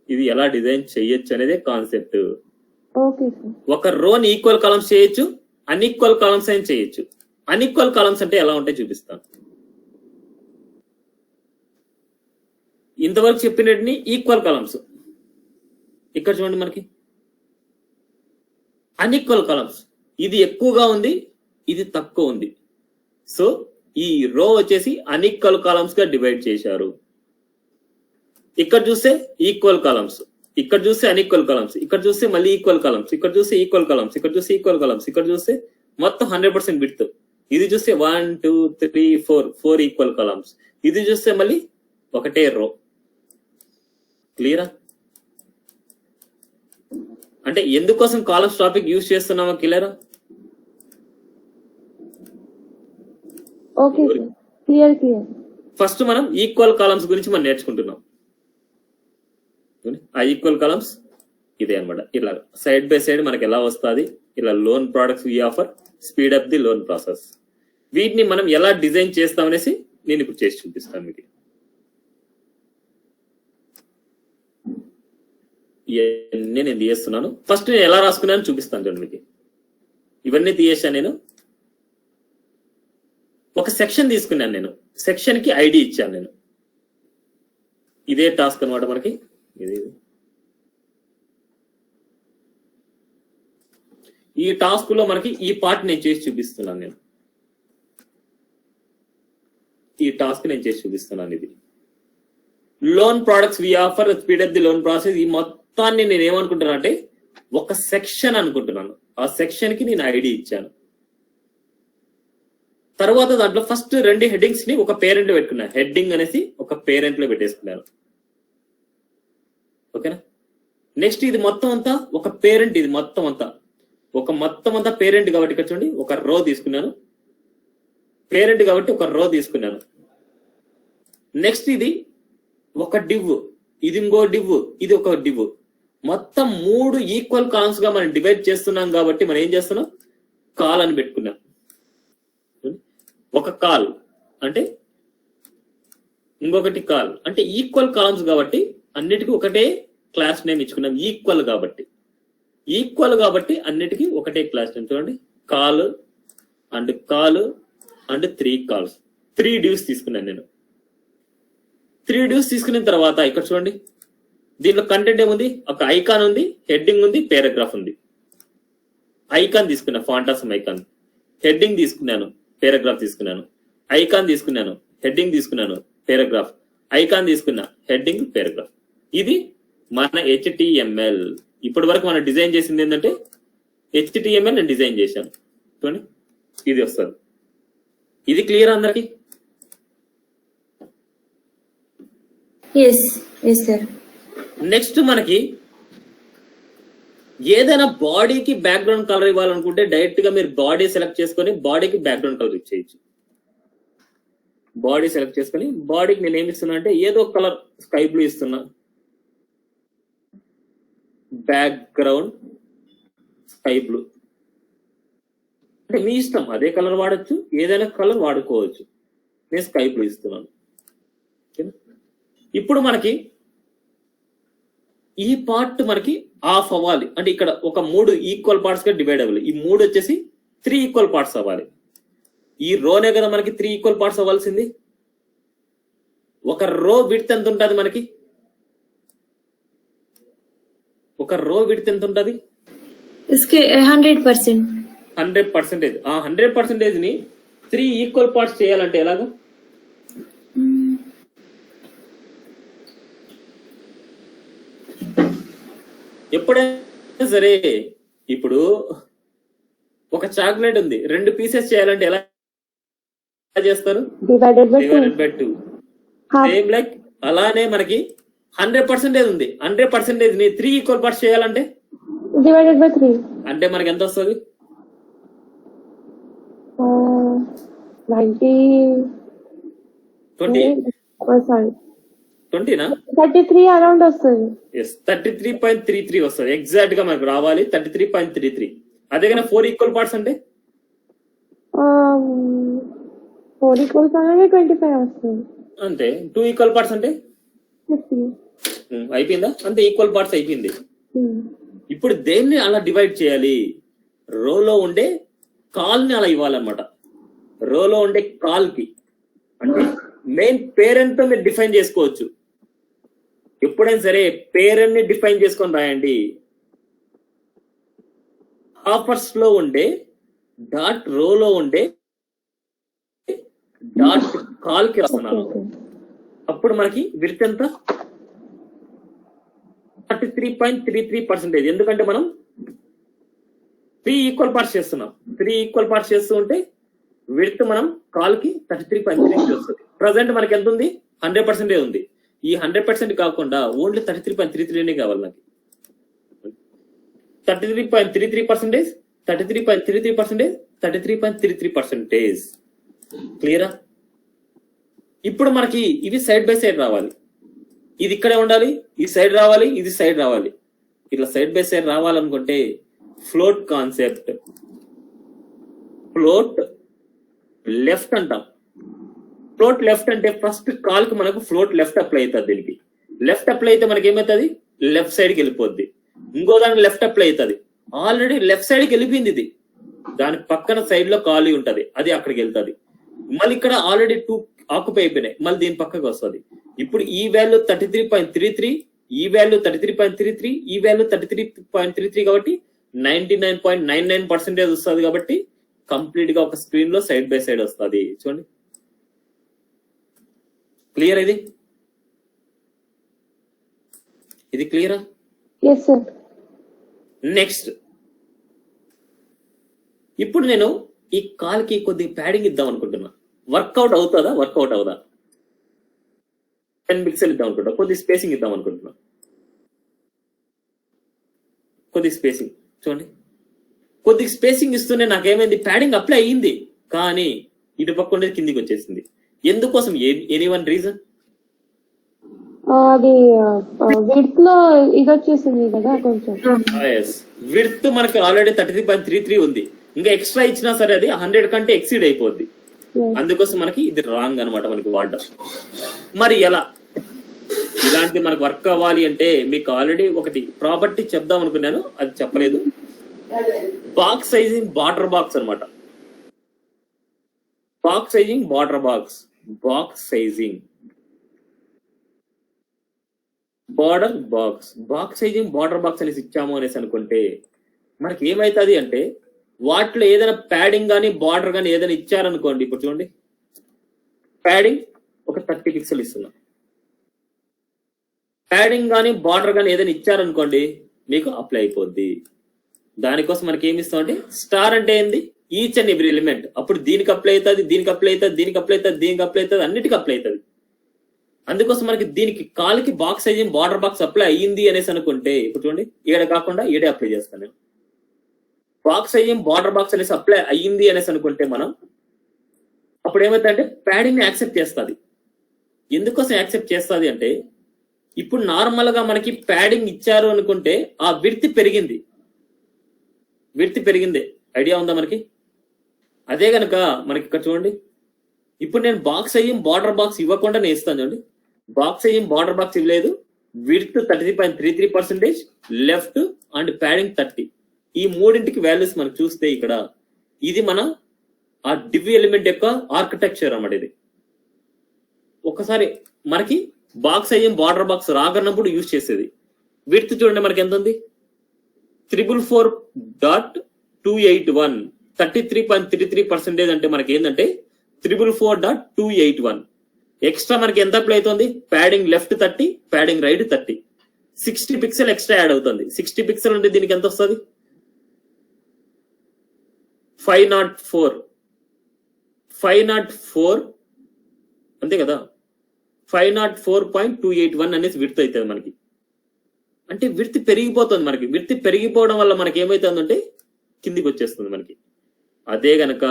ఇది ఎలా డిజైన్ చేయొచ్చు అనేది కాన్సెప్ట్. ఒక రోని ఈక్వల్ కాలమ్స్ చేయొచ్చు, అన్ఈక్వల్ కాలమ్స్ అయినా చేయొచ్చు. అన్ఈక్వల్ కాలమ్స్ అంటే ఎలా ఉంటాయి చూపిస్తాను. ఇంతవరకు చెప్పినట్టుని ఈక్వల్ కాలమ్స్ ఇక్కడ చూడండి, మనకి అన్ఈక్వల్ కాలమ్స్ ఇది ఎక్కువగా ఉంది, ఇది తక్కువ ఉంది. సో ఈ రో వచ్చేసి అన్ఈక్వల్ కాలమ్స్ గా డివైడ్ చేశారు. ఇక్కడ చూస్తే ఈక్వల్ కాలమ్స్, ఇక్కడ చూస్తే అన్ఈక్వల్ కాలమ్స్, ఇక్కడ చూస్తే మళ్ళీ ఈక్వల్ కాలమ్స్, ఇక్కడ చూస్తే ఈక్వల్ కాలమ్స్, ఇక్కడ చూస్తే ఈక్వల్ కాలమ్స్, ఇక్కడ చూస్తే మొత్తం 100% విడ్త్. ఇది చూస్తే 1 2 3 4 ఈక్వల్ కాలమ్స్, ఇది చూస్తే మళ్ళీ ఒకటే రో. క్లియరా? అంటే ఎందుకోసం కాలమ్స్ టాపిక్ యూజ్ చేస్తున్నామో క్లియరా? Okay sir, clear. ఫస్ట్ మనం ఈక్వల్ కాలమ్స్ గురించి మనం నేర్చుకుంటున్నాం. ఆ ఈక్వల్ కాలమ్స్ ఇదే అన్నమాట. ఇలా సైడ్ బై సైడ్ మనకి ఎలా వస్తుంది, ఇలా loan products we offer, speed up the loan process. వీటిని మనం ఎలా డిజైన్ చేస్తామనేసి నేను ఇప్పుడు చేసి చూపిస్తాను మీకు. ఇవన్నీ నేను తీయేస్తున్నాను. ఫస్ట్ నేను ఎలా రాసుకున్నాను చూపిస్తాను చూడండి మీకు. ఇవన్నీ తీయేసాను నేను. ఒక సెక్షన్ తీసుకున్నాను నేను, సెక్షన్ కి ఐడి ఇచ్చాను నేను. ఇదే టాస్క్ అనమాట మనకి. ఇది ఈ టాస్క్ లో మనకి ఈ పార్ట్ నేను చేసి చూపిస్తున్నాను నేను. ఈ టాస్క్ నేను చేసి చూపిస్తున్నాను. ఇది loan products we offer, speed up the loan process. ఈ మొత్తాన్ని నేను ఏమనుకుంటున్నా అంటే ఒక సెక్షన్ అనుకుంటున్నాను. ఆ సెక్షన్ కి నేను ఐడి ఇచ్చాను. తర్వాత దాంట్లో ఫస్ట్ 2 హెడ్డింగ్స్ ని ఒక పేరెంట్ లో పెట్టుకున్నాను. హెడ్డింగ్ అనేసి ఒక పేరెంట్ లో పెట్టేసుకున్నాను. ఓకేనా. నెక్స్ట్ ఇది మొత్తం అంతా ఒక పేరెంట్. ఇది మొత్తం అంతా పేరెంట్ కాబట్టి ఇక్కడ చూడండి ఒక రో తీసుకున్నాను. పేరెంట్ కాబట్టి ఒక రో తీసుకున్నాను. నెక్స్ట్ ఇది ఒక డివ్, ఇది ఇంకో డివ్, ఇది ఒక డివ్. మొత్తం 3 ఈక్వల్ కాలమ్స్ గా మనం డివైడ్ చేస్తున్నాం కాబట్టి మనం ఏం చేస్తున్నాం, కాల్ అని పెట్టుకున్నాం. ఒక కాల్ అంటే ఇంకొకటి కాల్ అంటే ఈక్వల్ కాలమ్స్ కాబట్టి అన్నిటికీ ఒకటే క్లాస్ నేమ్ ఇచ్చుకున్నాం. ఈక్వల్ కాబట్టి అన్నిటికీ ఒకటే క్లాస్ నేమ్. చూడండి కాల్ అండ్ 3 కాల్స్, 3 డ్యూస్ తీసుకున్నాను నేను. 3 డ్యూస్ తీసుకున్న తర్వాత ఇక్కడ చూడండి దీంట్లో కంటెంట్ ఏముంది, ఒక ఐకాన్ ఉంది, హెడ్డింగ్ ఉంది, పారాగ్రాఫ్ ఉంది. ఐకాన్ తీసుకున్నా, ఫాంటాసమ్ ఐకాన్. హెడ్డింగ్ తీసుకున్నాను, పారాగ్రాఫ్ తీసుకున్నాను. ఐకాన్ తీసుకున్నాను, హెడ్డింగ్ తీసుకున్నాను, పారాగ్రాఫ్. ఐకాన్ తీసుకున్నా, హెడ్డింగ్, పారాగ్రాఫ్. ఇది మన HTML. ఇప్పటి వరకు మనం డిజైన్ చేసింది ఏంటంటే HTML నేను డిజైన్ చేశాను. చూడండి ఇది వస్తుంది. ఇది క్లియర్ అందరికి? సార్. నెక్స్ట్ మనకి ఏదైనా బాడీకి బ్యాక్గ్రౌండ్ కలర్ ఇవ్వాలనుకుంటే డైరెక్ట్ గా మీరు బాడీ సెలెక్ట్ చేసుకొని బాడీకి బ్యాక్గ్రౌండ్ కలర్ ఇచ్చేయచ్చు. బాడీ సెలెక్ట్ చేసుకొని బాడీకి నేను ఏమి ఇస్తున్నా అంటే ఏదో కలర్ స్కై బ్లూ ఇస్తున్నా. బ్యాక్గ్రౌండ్ స్కై బ్లూ అంటే మీ ఇష్టం, అదే కలర్ వాడచ్చు, ఏదైనా కలర్ వాడుకోవచ్చు. నేను స్కై బ్లూ ఇస్తున్నాను. ఇప్పుడు మనకి ఈ పార్ట్ మనకి ఆఫ్ అవ్వాలి అంటే ఇక్కడ ఒక 3 ఈక్వల్ పార్ట్స్ గా డివైడ్ అవ్వాలి. ఈ 3 వచ్చేసి 3 ఈక్వల్ పార్ట్స్ అవ్వాలి. ఈ రోనే కదా మనకి 3 ఈక్వల్ పార్ట్స్ అవ్వాల్సింది. ఒక రో విడ్త్ ఎంత ఉంటుంది మనకి, ఒక రో విడ్త్ ఎంత ఉంటుంది? 100%. 100%. ఆ 100% ని 3 ఈక్వల్ పార్ట్స్ చేయాలంటే ఎలాగా? ఎప్పుడైనా సరే ఇప్పుడు ఒక చాక్లెట్ ఉంది, 2 పీసెస్ చేయాలంటే ఎలా చేస్తారు? Divided by 2. సేమ్ లైక్ అలానే మనకి 100% ఉంది. 100% ని 3 ఈక్వల్ పార్ట్స్ చేయాలంటే డివైడెడ్ బై 3 అంటే మనకి ఎంత వస్తుంది? 20 33 అరౌండ్ వస్తుంది. 33.33 వస్తుంది. ఎగ్జాక్ట్ గా మనకు రావాలి 33.33. అదే కానీ 4 ఈక్వల్ పార్ట్స్ అంటే 4 ఈక్వల్స్ అనేది 25 వస్తుంది. అంతే. 2 ఈక్వల్ పార్ట్స్ అంటే 50. అయిపోయిందా? అంతే, ఈక్వల్ పార్ట్స్ అయిపోయింది. ఇప్పుడు దేన్ని అలా డివైడ్ చేయాలి? రోలో ఉండే కాల్ ని అలా ఇవ్వాలన్నమాట. రోలో ఉండే కాల్ కి అంటే మెయిన్ పేరెంట్ తో మీరు డిఫైన్ చేసుకోవచ్చు. ఎప్పుడైనా సరే పేరెంట్ ని డిఫైన్ చేసుకొని రాయండి. ఆఫర్స్ లో ఉండే డాట్ రోలో ఉండే డాట్ కాల్ కి వస్తున్నాను. అప్పుడు మనకి విడ్త్ ఎంత? 33.33%. ఎందుకంటే మనం 3 ఈక్వల్ పార్ట్స్ చేస్తున్నాం. 3 ఈక్వల్ పార్ట్స్ చేస్తూ ఉంటే విడ్త్ మనం కాల్ కి 33.33 వస్తుంది. ప్రజెంట్ మనకి ఎంత ఉంది? 100% ఉంది. ఈ 100% కాకుండా ఓన్లీ 33.33 కావాలి నాకు. 33.33%, 33.33%, 33.33%. క్లియరా? ఇప్పుడు మనకి ఇవి సైడ్ బై సైడ్ రావాలి. ఇది ఇక్కడే ఉండాలి, ఈ సైడ్ రావాలి, ఇది సైడ్ రావాలి. ఇట్లా సైడ్ బై సైడ్ రావాలనుకుంటే ఫ్లోట్ కాన్సెప్ట్, ఫ్లోట్ లెఫ్ట్ అంటాం. ఫ్లోట్ లెఫ్ట్ అంటే ఫస్ట్ కాల్ కి మనకు ఫ్లోట్ లెఫ్ట్ అప్లై అవుతుంది. దీనికి లెఫ్ట్ అప్లై అయితే మనకి ఏమవుతుంది, లెఫ్ట్ సైడ్కి వెళ్ళిపోద్ది. ఇంకో దానికి లెఫ్ట్ అప్లై అవుతుంది. ఆల్రెడీ లెఫ్ట్ సైడ్కి వెళ్ళిపోయింది ఇది, దాని పక్కన సైడ్ లో ఖాళీ ఉంటది, అది అక్కడికి వెళ్తుంది. మళ్ళీ ఇక్కడ ఆల్రెడీ 2 ఆక్యుపై అయిపోయినాయి, మళ్ళీ దీని పక్కకి వస్తుంది. ఇప్పుడు ఈ వాల్యూ 33.33, ఈ వాల్యూ 33.33, ఈ వాల్యూ 33.33 కాబట్టి 99.99% వస్తుంది. కాబట్టి కంప్లీట్ గా ఒక స్క్రీన్ లో సైడ్ బై సైడ్ వస్తుంది. చూడండి, క్లియర్? ఇది క్లియరా? yes sir. నెక్స్ట్, ఇప్పుడు నేను ఈ కాల్ కి కొద్ది ప్యాడింగ్ ఇద్దాం అనుకుంటున్నా. వర్కౌట్ అవుతుందా? వర్కౌట్ అవుదా? 10 పిక్సెల్ ఇద్దాం అనుకుంటా, కొద్ది స్పేసింగ్ ఇద్దాం అనుకుంటున్నా. కొద్ది స్పేసింగ్ చూడండి, కొద్ది స్పేసింగ్ ఇస్తూనే నాకేమైంది, ప్యాడింగ్ అప్లై అయ్యింది, కానీ ఇటు పక్క ఉండేది కిందికి వచ్చేసింది. ఎందుకోసం? Any one reason? అది విడ్త్ లో ఇది వచ్చేసింది కదా కొంచెం. విడ్త్ మనకి ఆల్రెడీ 33.33 ఉంది, ఇంకా ఎక్స్ట్రా ఇచ్చినా సరే అది 100 కంటే ఎక్సీడ్ అయిపోద్ది. అందుకోసం మనకి ఇది రాంగ్ అనమాట మనకి వాడడం. మరి ఎలా ఇలాంటి మనకు వర్క్ అవ్వాలి అంటే మీకు ఆల్రెడీ ఒకటి ప్రాపర్టీ చెప్దాం అనుకున్నాను, అది చెప్పలేదు. బాక్స్ సైజింగ్ బార్డర్ బాక్స్ అనమాట. Box sizing border box, box sizing border box, box sizing border box అనేసి ఇచ్చాము అనేసి అనుకుంటే మనకి ఏమైతుంది అంటే, వాటిలో ఏదైనా ప్యాడింగ్ కానీ బార్డర్ కానీ ఏదైనా ఇచ్చారనుకోండి. ఇప్పుడు చూడండి, ప్యాడింగ్ ఒక 30 పిక్సెల్ ఇస్తున్నాం. ప్యాడింగ్ కానీ బార్డర్ కానీ ఏదైనా ఇచ్చారనుకోండి, మీకు అప్లై అయిపోద్ది. దానికోసం మనకి ఏమి ఇస్తాం అంటే, స్టార్ అంటే ఏంది, ఈచ్ అండ్ ఎవ్రీ ఎలిమెంట్. అప్పుడు దీనికి అప్లై అవుతుంది, దీనికి అప్లై అవుతుంది, దీనికి అప్లై అవుతుంది, దీనికి అప్లై అవుతుంది, అన్నిటికీ అప్లై అవుతుంది. అందుకోసం మనకి దీనికి కాల్కి box sizing border box apply అయ్యింది అనేసి అనుకుంటే, ఇప్పుడు చూడండి, ఏడే కాకుండా ఏడే అప్లై చేస్తాను నేను. బాక్స్ సైజింగ్ బార్డర్ బాక్స్ అనేసి అప్లై అయ్యింది అనేసి అనుకుంటే మనం అప్పుడు ఏమవుతుందంటే ప్యాడింగ్ ని యాక్సెప్ట్ చేస్తుంది. ఎందుకోసం యాక్సెప్ట్ చేస్తుంది అంటే, ఇప్పుడు నార్మల్ గా మనకి ప్యాడింగ్ ఇచ్చారు అనుకుంటే ఆ విడ్త్ పెరిగింది, విడ్త్ పెరిగింది, ఐడియా ఉందా మనకి? అదే గనక మనకి ఇక్కడ చూడండి, ఇప్పుడు నేను బాక్స్ సైజింగ్ బార్డర్ బాక్స్ ఇవ్వకుండా నేను ఇస్తాను. చూడండి, బాక్స్ సైజింగ్ బార్డర్ బాక్స్ ఇవ్వలేదు, విడ్త్ 33.33%, లెఫ్ట్ అండ్ ప్యాడింగ్ 30. ఈ మూడింటికి వాల్యూస్ మనం చూస్తే ఇక్కడ ఇది మన ఆ డివ్ ఎలిమెంట్ యొక్క ఆర్కిటెక్చర్ అన్నమాట. ఇది ఒకసారి మనకి బాక్స్ సైజింగ్ బార్డర్ బాక్స్ రాగన్నప్పుడు యూజ్ చేసేది. విడ్త్ చూడండి మనకి ఎంత ఉంది, 444.281, 33.33% అంటే మనకి ఏంటంటే 444.281. ఎక్స్ట్రా మనకి ఎంత అప్లై అవుతుంది, padding left 30, padding right 30, 60 pixel extra add అవుతుంది. 60 పిక్సెల్ అంటే దీనికి ఎంత వస్తుంది, 504 అంతే కదా, 504.281 అనేసి విడ్త్ అవుతుంది మనకి. అంటే విడ్త్ పెరిగిపోతుంది మనకి. విడ్త్ పెరిగిపోవడం వల్ల మనకి ఏమైతుందంటే కిందికి వచ్చేస్తుంది మనకి. అదే గనక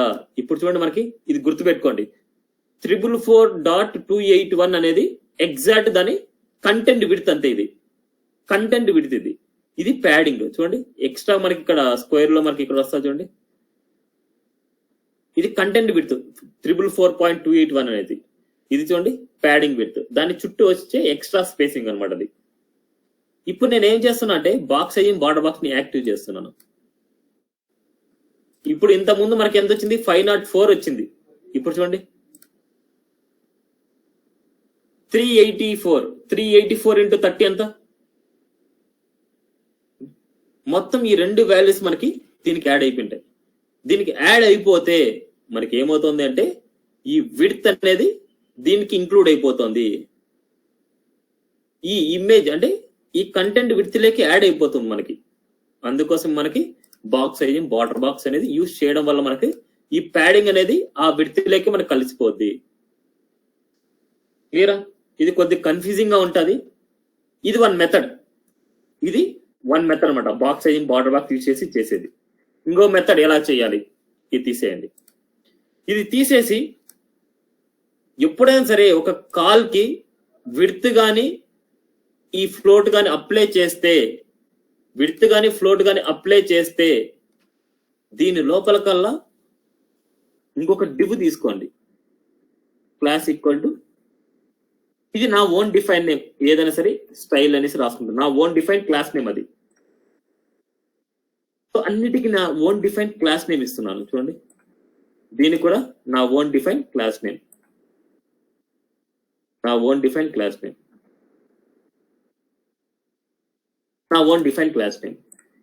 ఇప్పుడు చూడండి, మనకి ఇది గుర్తుపెట్టుకోండి, 444.281 అనేది ఎగ్జాక్ట్ దాని కంటెంట్ విడ్త్ అంతే. ఇది కంటెంట్ విడ్త్, ఇది ప్యాడింగ్. చూడండి, ఎక్స్ట్రా మనకి ఇక్కడ స్క్వేర్ లో మనకి ఇక్కడ వస్తుంది చూడండి, ఇది కంటెంట్ విడ్త్ 444.281 అనేది. ఇది చూడండి ప్యాడింగ్ విడ్త్, దాని చుట్టూ వచ్చే ఎక్స్ట్రా స్పేసింగ్ అనమాట అది. ఇప్పుడు నేను ఏం చేస్తున్నా అంటే బాక్స్ సైజింగ్ బార్డర్ బాక్స్ ని యాక్టివ్ చేస్తున్నాను. ఇప్పుడు ఇంత ముందు మనకి ఎంత వచ్చింది, 504 వచ్చింది. ఇప్పుడు చూడండి 384 ఇంటూ 30 ఎంత, మొత్తం ఈ రెండు వాల్యూస్ మనకి దీనికి యాడ్ అయిపోయింటాయి. దీనికి యాడ్ అయిపోతే మనకి ఏమవుతుంది అంటే ఈ విడ్త్ అనేది దీనికి ఇంక్లూడ్ అయిపోతుంది. ఈ ఇమేజ్ అంటే ఈ కంటెంట్ విడ్త్ లేకి యాడ్ అయిపోతుంది మనకి. అందుకోసం మనకి బాక్స్ సైజింగ్ బార్డర్ బాక్స్ అనేది యూజ్ చేయడం వల్ల మనకి ఈ ప్యాడింగ్ అనేది ఆ విడ్త్ లేకి మనకి కలిసిపోద్ది. క్లియరా? ఇది కొద్ది కన్ఫ్యూజింగ్ గా ఉంటది. ఇది వన్ మెథడ్ అనమాట, box sizing border box use చేసేది. ఇంకో మెథడ్ ఎలా చేయాలి, ఇది తీసేయండి. ఇది తీసేసి ఎప్పుడైనా సరే ఒక కాల్ కి విడ్త్ గాని ఈ ఫ్లోట్ గాని అప్లై చేస్తే దీని లోపల కల్లా ఇంకొక డివ్ తీసుకోండి. క్లాస్ ఈక్వల్ టు ఇది నా ఓన్ డిఫైన్ నేమ్, ఏదైనా సరే స్టైల్ అనేసి రాసుకుంటాను. నా ఓన్ డిఫైన్ క్లాస్ నేమ్ అది. సో అన్నిటికీ నా ఓన్ డిఫైన్ క్లాస్ నేమ్ ఇస్తున్నాను. చూడండి, దీనికి కూడా నా ఓన్ డిఫైన్ క్లాస్ నేమ్.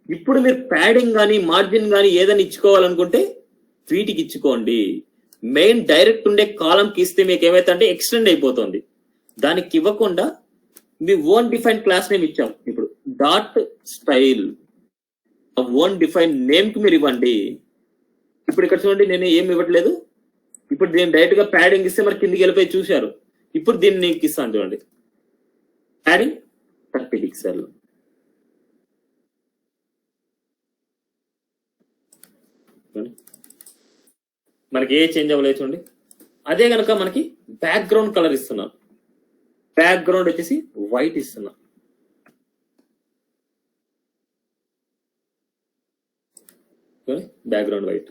ఇప్పుడు మీరు ప్యాడింగ్ కానీ మార్జిన్ కానీ ఏదైనా ఇచ్చుకోవాలనుకుంటే వీటికి ఇచ్చుకోండి. మెయిన్ డైరెక్ట్ ఉండే కాలంకి ఇస్తే మీకు ఏమైతే అంటే ఎక్స్టెండ్ అయిపోతుంది. దానికి ఇవ్వకుండా మీ ఓన్ డిఫైన్ క్లాస్ నేమ్ ఇచ్చాం. ఇప్పుడు dot style own define name కి మీరు ఇవ్వండి. ఇప్పుడు ఇక్కడ చూడండి, నేను ఏమి ఇవ్వట్లేదు. ఇప్పుడు దీన్ని డైరెక్ట్ గా ప్యాడింగ్ ఇస్తే మరి కిందికి వెళ్ళిపోయి చూశారు. ఇప్పుడు దీన్ని నీకు ఇస్తాను చూడండి, ప్యాడింగ్ 30 పిక్సెల్. మనకి ఏ చేంజ్ అవ్వలేదు చూడండి. అదే కనుక మనకి బ్యాక్గ్రౌండ్ కలర్ ఇస్తున్నాను. బ్యాక్గ్రౌండ్ వచ్చేసి వైట్ ఇస్తున్నా. Background white.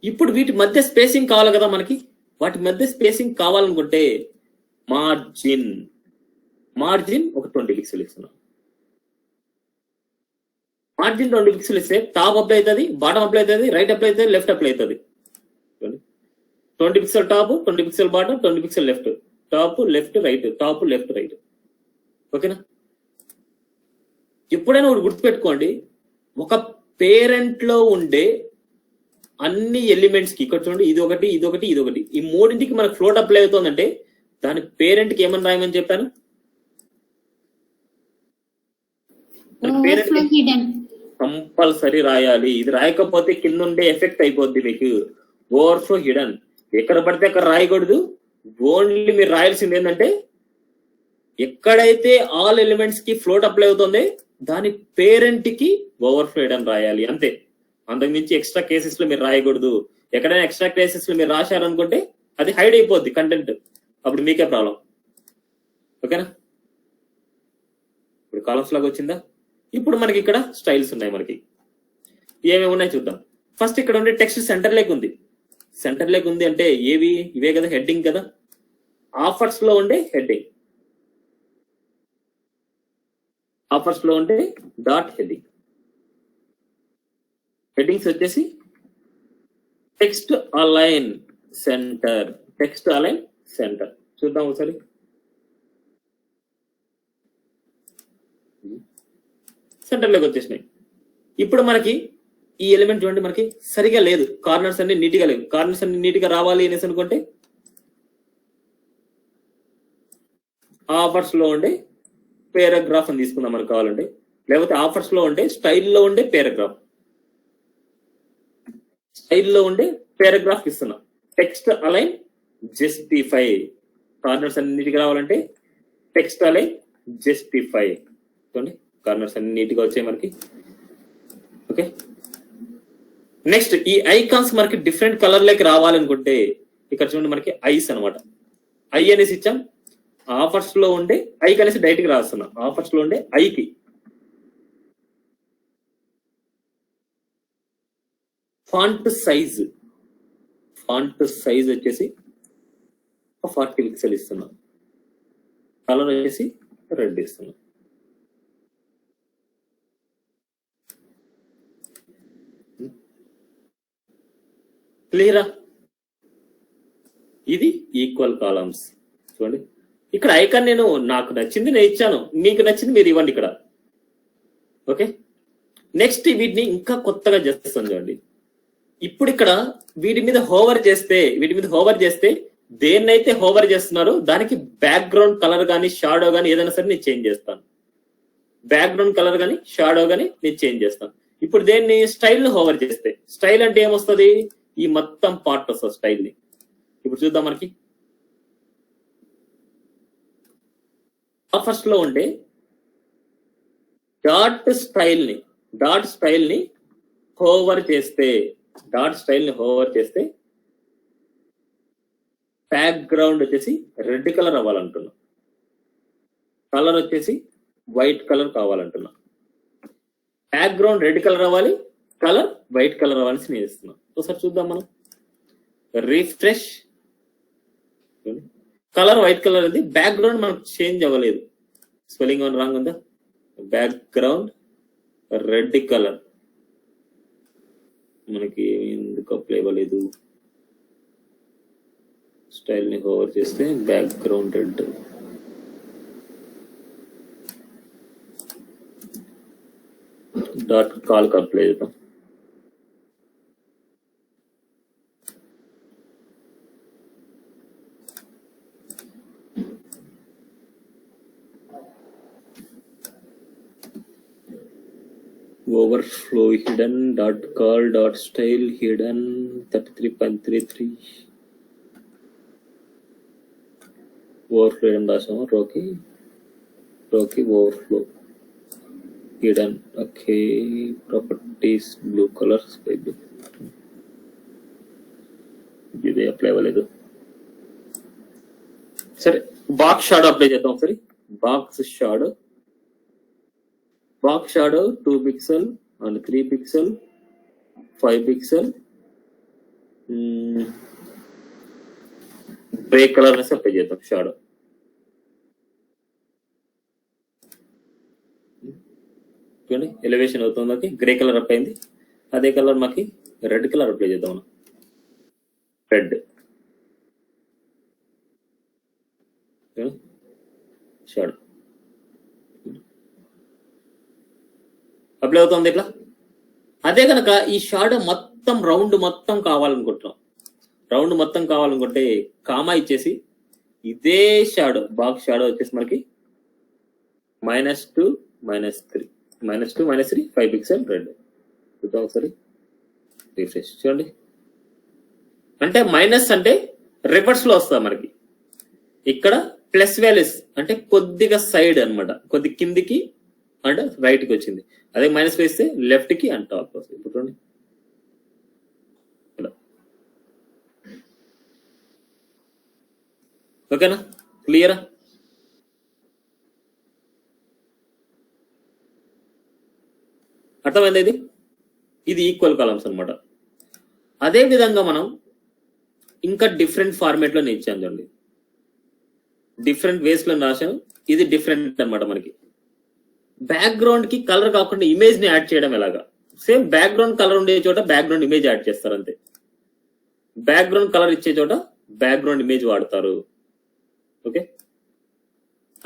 ఇప్పుడు వీటి మధ్య స్పేసింగ్ కావాలి కదా మనకి. వాటి మధ్య స్పేసింగ్ కావాలనుకుంటే మార్జిన్ ఒక 20 పిక్సెల్ ఇస్తున్నాం. మార్జిన్ 20 పిక్సెల్ ఇస్తే టాప్ అప్లై అవుతుంది, బాటమ్ అప్లై అవుతుంది, రైట్ అప్లై అవుతుంది, లెఫ్ట్ అప్లై అవుతుంది. 20 pixel top, 20 pixel bottom, 20 pixel left. Top left right, top left right. ఓకేనా? ఎప్పుడైనా ఒకటి గుర్తుపెట్టుకోండి, ఒక పేరెంట్ లో ఉండే అన్ని ఎలిమెంట్స్ కి ఇక్కడ చూడండి, ఇది ఒకటి, ఈ మూడింటికి మనకు ఫ్లోట్ అప్లై అవుతుందంటే దాని పేరెంట్ కి ఏమని రాయమని చెప్పాను? కంపల్సరీ రాయాలి. ఇది రాయకపోతే కింద ఉండే ఎఫెక్ట్ అయిపోద్ది మీకు. Overflow hidden. ఎక్కడ పడితే అక్కడ రాయకూడదు. ఓన్లీ మీరు రాయాల్సింది ఏంటంటే ఎక్కడైతే ఆల్ ఎలిమెంట్స్ కి ఫ్లోట్ అప్లై అవుతుంది దాని పేరెంట్ కి ఓవర్ఫ్లో హిడెన్ రాయాలి, అంతే. అంతకుమించి ఎక్స్ట్రా కేసెస్ లో మీరు రాయకూడదు. ఎక్కడైనా ఎక్స్ట్రా కేసెస్ లో మీరు రాశారనుకుంటే అది హైడ్ అయిపోద్ది కంటెంట్, అప్పుడు మీకే ప్రాబ్లం. ఓకేనా? ఇప్పుడు కాలమ్స్ లాగా వచ్చిందా? ఇప్పుడు మనకి ఇక్కడ స్టైల్స్ ఉన్నాయి. మనకి ఏమేమి ఉన్నాయి చూద్దాం. ఫస్ట్ ఇక్కడ ఉండే టెక్స్ట్ సెంటర్ లేక్ ఉంది. సెంటర్ లేక్ ఉంది అంటే ఏవి? ఇవే కదా, హెడ్డింగ్ కదా. ఆఫర్స్ లో ఉండే హెడ్డింగ్, ఆఫర్స్ లో ఉండే డాట్ హెడ్డింగ్. హెడ్డింగ్స్ వచ్చేసి text align centre, text align centre. చూద్దాం ఒకసారి. సెంటర్లోకి వచ్చేసినాయి. ఇప్పుడు మనకి ఈ ఎలిమెంట్ చూడండి, మనకి సరిగా లేదు, కార్నర్స్ అన్ని నీట్గా లేవు. కార్నర్స్ అన్ని నీట్గా రావాలి అనేసి అనుకుంటే ఆఫర్స్ లో ఉండే పేరాగ్రాఫ్ అని తీసుకుందాం మనకు కావాలంటే, లేకపోతే ఆఫర్స్ లో ఉండే స్టైల్లో ఉండే పేరాగ్రాఫ్. స్టైల్లో ఉండే పేరాగ్రాఫ్ ఇస్తున్నాం. Text align justify. కార్నర్స్ అన్ని నీట్గా రావాలంటే టెక్స్ట్ అలైన్ జస్టిఫై. చూడండి, కార్నర్స్ అన్ని నీట్గా వచ్చాయి మనకి. ఓకే, నెక్స్ట్ ఈ ఐకాన్స్ మనకి డిఫరెంట్ కలర్ లకి రావాలనుకుంటే ఇక్కడ చూడండి, మనకి ఐస్ అనమాట. ఐ అనేసి ఇచ్చాం. ఆఫర్స్ లో ఉండే ఐకి అనేసి డైరెక్ట్ గా రాస్తున్నాం. ఆఫర్స్ లో ఉండే ఐకి ఫాంట్ సైజ్ వచ్చేసి 40 పిక్సెల్ ఇస్తున్నాం. కలర్ వచ్చేసి రెడ్ ఇస్తున్నాం. క్లియరా? ఇది ఈక్వల్ కాలమ్స్. చూడండి, ఇక్కడ ఐకాన్ నేను నాకు నచ్చింది నేను ఇచ్చాను, మీకు నచ్చింది మీరు ఇవ్వండి ఇక్కడ. ఓకే, నెక్స్ట్ వీటిని ఇంకా కొత్తగా చేస్తాను చూడండి. ఇప్పుడు ఇక్కడ వీటి మీద హోవర్ చేస్తే దేన్నైతే హోవర్ చేస్తున్నారో దానికి బ్యాక్గ్రౌండ్ కలర్ కానీ షాడో కానీ ఏదైనా సరే నేను చేంజ్ చేస్తాను. బ్యాక్గ్రౌండ్ కలర్ కానీ షాడో కానీ నేను చేంజ్ చేస్తాను. ఇప్పుడు దేన్ని స్టైల్ హోవర్ చేస్తే, స్టైల్ అంటే ఏమొస్తుంది? ఈ మొత్తం పార్ట్ వస్తుంది స్టైల్ ని. ఇప్పుడు చూద్దాం, మనకి ఫస్ట్ లో ఉండే డాట్ స్టైల్ ని హోవర్ చేస్తే బ్యాక్గ్రౌండ్ వచ్చేసి రెడ్ కలర్ అవ్వాలంటున్నా, కలర్ వచ్చేసి వైట్ కలర్ కావాలంటున్నా. బ్యాక్గ్రౌండ్ రెడ్ కలర్ అవ్వాలి, కలర్ వైట్ కలర్ అవ్వాల్సి నేను ఇస్తున్నాను. ఒకసారి చూద్దాం మనం. రిఫ్రెష్, కలర్ వైట్ కలర్ ఉంది, బ్యాక్గ్రౌండ్ మనకు చేంజ్ అవ్వలేదు. స్పెల్లింగ్ ఏమైనా రాంగ్ ఉందా? బ్యాక్గ్రౌండ్ రెడ్ కలర్ మనకి ఎందుకు అప్లై అవ్వలేదు? స్టైల్ ని ఓవర్ చేస్తే బ్యాక్గ్రౌండ్ రెడ్. డాట్ కాల్ కి అప్లై చేద్దాం. overflow hidden dot call dot style hidden 33.33 overflow hidden రాసాము. రోకి overflow hidden. Okay, properties blue colour, sky blue. ఇది అప్లై అవ్వలేదు. సరే, బాక్స్ షాడో అప్లై చేద్దాం ఒకసారి. Box shadow 2 pixel and 3 pixel 5 pixel grey colour apply చేద్దాం. Shadow చూడండి, elevation అవుతుంది, grey colour apply అయింది. అదే కలర్ మాకి రెడ్ కలర్ అప్లై చేద్దాం మనం. రెడ్ షాడో అప్లై అవుతుంది ఇట్లా. అదే కనుక ఈ షాడో మొత్తం రౌండ్ మొత్తం కావాలనుకుంటున్నాం. రౌండ్ మొత్తం కావాలనుకుంటే కామా ఇచ్చేసి ఇదే షాడో బాక్స్ షాడో వచ్చేసి మనకి -2 -3 5 పిక్సెల్ రెడ్. చూద్దాం ఒకసారి, రిఫ్రెష్ చూడండి. అంటే మైనస్ అంటే రివర్స్ లో వస్తుంది మనకి. ఇక్కడ ప్లస్ వాల్యూస్ అంటే కొద్దిగా సైడ్ అన్నమాట, కొద్ది కిందికి అండ్ రైట్ కి వచ్చింది. అదే మైనస్ వేస్తే లెఫ్ట్ కి అండ్ టాప్ వస్తుంది. ఇప్పుడు చూడండి, ఓకేనా? క్లియరా? అర్థమైంది? ఇది ఈక్వల్ కాలమ్స్ అనమాట. అదే విధంగా మనం ఇంకా డిఫరెంట్ ఫార్మేట్ లో నేను ఇచ్చాను చూడండి, డిఫరెంట్ వేస్ లో రాశాను. ఇది డిఫరెంట్ అనమాట. మనకి బ్యాక్గ్రౌండ్ కి కలర్ కాకుండా ఇమేజ్ ని యాడ్ చేయడం ఎలాగా? సేమ్ బ్యాక్గ్రౌండ్ కలర్ ఉండే చోట బ్యాక్గ్రౌండ్ ఇమేజ్ యాడ్ చేస్తారు అంతే. బ్యాక్గ్రౌండ్ కలర్ ఇచ్చే చోట బ్యాక్గ్రౌండ్ ఇమేజ్ వాడతారు. ఓకే,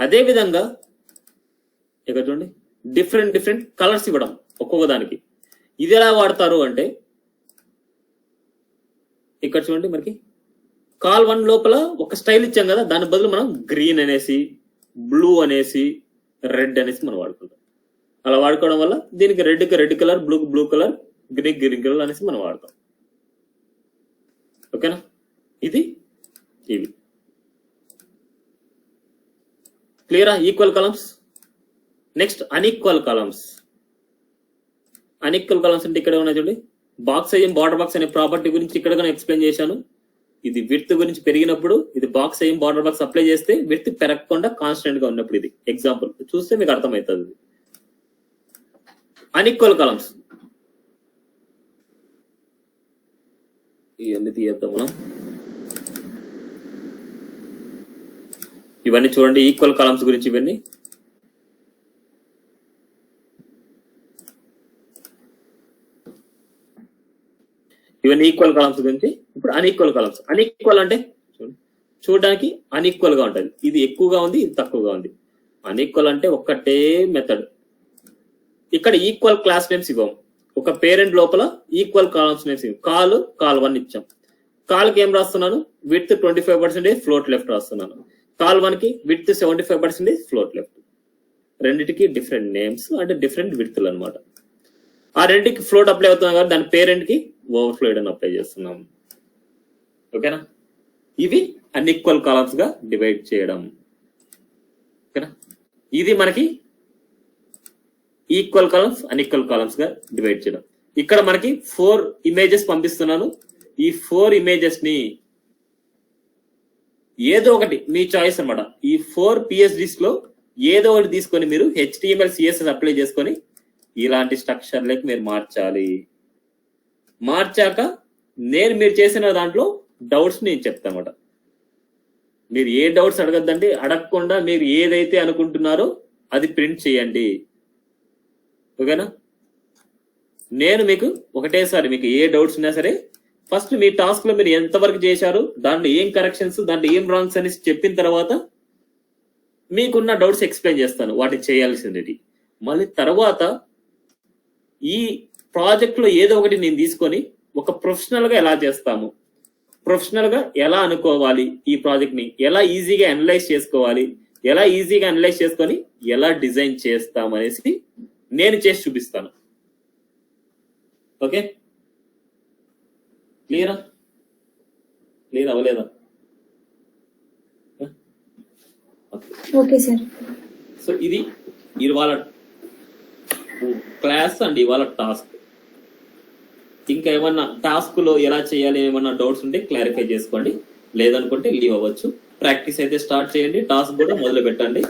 అదే విధంగా ఇక్కడ చూడండి, డిఫరెంట్ కలర్స్ ఇవ్వడం ఒక్కొక్క దానికి. ఇది ఎలా వాడతారు అంటే ఇక్కడ చూడండి, మనకి కాల్ 1 లోపల ఒక స్టైల్ ఇచ్చాం కదా, దాని బదులు మనం గ్రీన్ అనేసి, బ్లూ అనేసి, రెడ్ అనేసి మనం వాడుకుంటాం. అలా వాడుకోవడం వల్ల దీనికి రెడ్ కి red colour, blue colour, green colour అనేసి మనం వాడతాం. ఓకేనా? ఇది క్లియరా? Equal columns. Next unequal columns. Unequal columns అంటే ఇక్కడ ఉన్నాయి చూడండి, బాక్స్ సైజ్ బార్డర్ బాక్స్ అనే ప్రాపర్టీ గురించి ఇక్కడ ఎక్స్ప్లెయిన్ చేశాను. ఇది విడ్త్ గురించి పెరిగినప్పుడు ఇది box size border box apply చేస్తే విడ్త్ పెరగకుండా కాన్స్టెంట్ గా ఉన్నప్పుడు ఇది ఎగ్జాంపుల్ చూస్తే మీకు అర్థమవుతుంది. అన్ఈక్వల్ కాలమ్స్ ఇవన్నీ తీయేద్దాం మనం. ఇవన్నీ చూడండి ఈక్వల్ కాలమ్స్ గురించి. ఇవన్నీ ఈక్వల్ కాలమ్స్ గురించి. ఇప్పుడు అన్ఈక్వల్ కాలమ్స్. అన్ఈక్వల్ అంటే చూడడానికి అన్ఈక్వల్ గా ఉంటది. ఇది ఎక్కువగా ఉంది, ఇది తక్కువగా ఉంది. అన్ఈక్వల్ అంటే ఒక్కటే మెథడ్. ఇక్కడ ఈక్వల్ క్లాస్ నేమ్స్ ఇవ్వం. ఒక పేరెంట్ లోపల ఈక్వల్ కాలమ్స్ నేమ్స్ ఇవ్వం. కాల్ 1 ఇచ్చాం. కాల్ కి ఏం రాస్తున్నాను? విడ్త్ 25% ఫ్లోట్ లెఫ్ట్ రాస్తున్నాను. కాల్ 1 కి విడ్త్ 75% ఫ్లోట్ లెఫ్ట్. రెండింటికి డిఫరెంట్ నేమ్స్ అంటే డిఫరెంట్ విడ్త్లు అనమాట. ఆ రెండింటికి ఫ్లోట్ అప్లై అవుతున్నాం కాబట్టి దాని పేరెంట్ కి ఓవర్ఫ్లో అని అప్లై చేస్తున్నాం. ఓకేనా? ఇవి అన్ఈక్వల్ కాలమ్స్ గా డివైడ్ చేయడం. ఓకేనా? ఇది మనకి ఈక్వల్ కాలమ్స్, అన్ఈక్వల్ కాలమ్స్ గా డివైడ్ చేయడం. ఇక్కడ మనకి 4 ఇమేజెస్ పంపిస్తున్నాను. ఈ 4 ఇమేజెస్ ని ఏదో ఒకటి మీ చాయిస్ అన్నమాట. ఈ 4 PhDs లో ఏదో ఒకటి తీసుకొని మీరు HTML CSS అప్లై చేసుకొని ఇలాంటి స్ట్రక్చర్లకి మీరు మార్చాలి. మార్చాక మీరు చేసిన దాంట్లో డౌట్స్ నేను చెప్తాను అన్నమాట. మీరు ఏ డౌట్స్ అడగద్దండి, అడగకుండా మీరు ఏదైతే అనుకుంటున్నారో అది ప్రింట్ చేయండి. ఓకేనా? నేను మీకు ఒకటేసారి మీకు ఏ డౌట్స్ ఉన్నా సరే ఫస్ట్ మీ టాస్క్ లో మీరు ఎంతవరకు చేశారు, దాంట్లో ఏం కరెక్షన్స్, దాంట్లో ఏం రాంగ్స్ అని చెప్పిన తర్వాత మీకున్న డౌట్స్ ఎక్స్ప్లెయిన్ చేస్తాను, వాటిని చేయాల్సింది. మళ్ళీ తర్వాత ఈ ప్రాజెక్ట్ లో ఏదో ఒకటి నేను తీసుకొని ఒక ప్రొఫెషనల్ గా ఎలా చేస్తాము, ప్రొఫెషనల్ గా ఎలా అనుకోవాలి, ఈ ప్రాజెక్ట్ ని ఎలా ఈజీగా అనలైజ్ చేసుకోవాలి, ఎలా ఈజీగా అనలైజ్ చేసుకొని ఎలా డిజైన్ చేస్తాం అనేసి నేను చేసి చూపిస్తాను. ఓకే, క్లియరా? క్లియర్ అవ్వలేదా? Okay sir. సో ఇది ఇవాళ క్లాస్ అండ్ ఇవాళ టాస్క్. ఇంకా ఏమన్నా టాస్క్ లో ఎలా చేయాలి ఏమన్నా డౌట్స్ ఉంటే క్లారిఫై చేసుకోండి, లేదనుకుంటే లీవ్ అవ్వచ్చు. ప్రాక్టీస్ అయితే స్టార్ట్ చేయండి, టాస్క్ కూడా మొదలు పెట్టండి.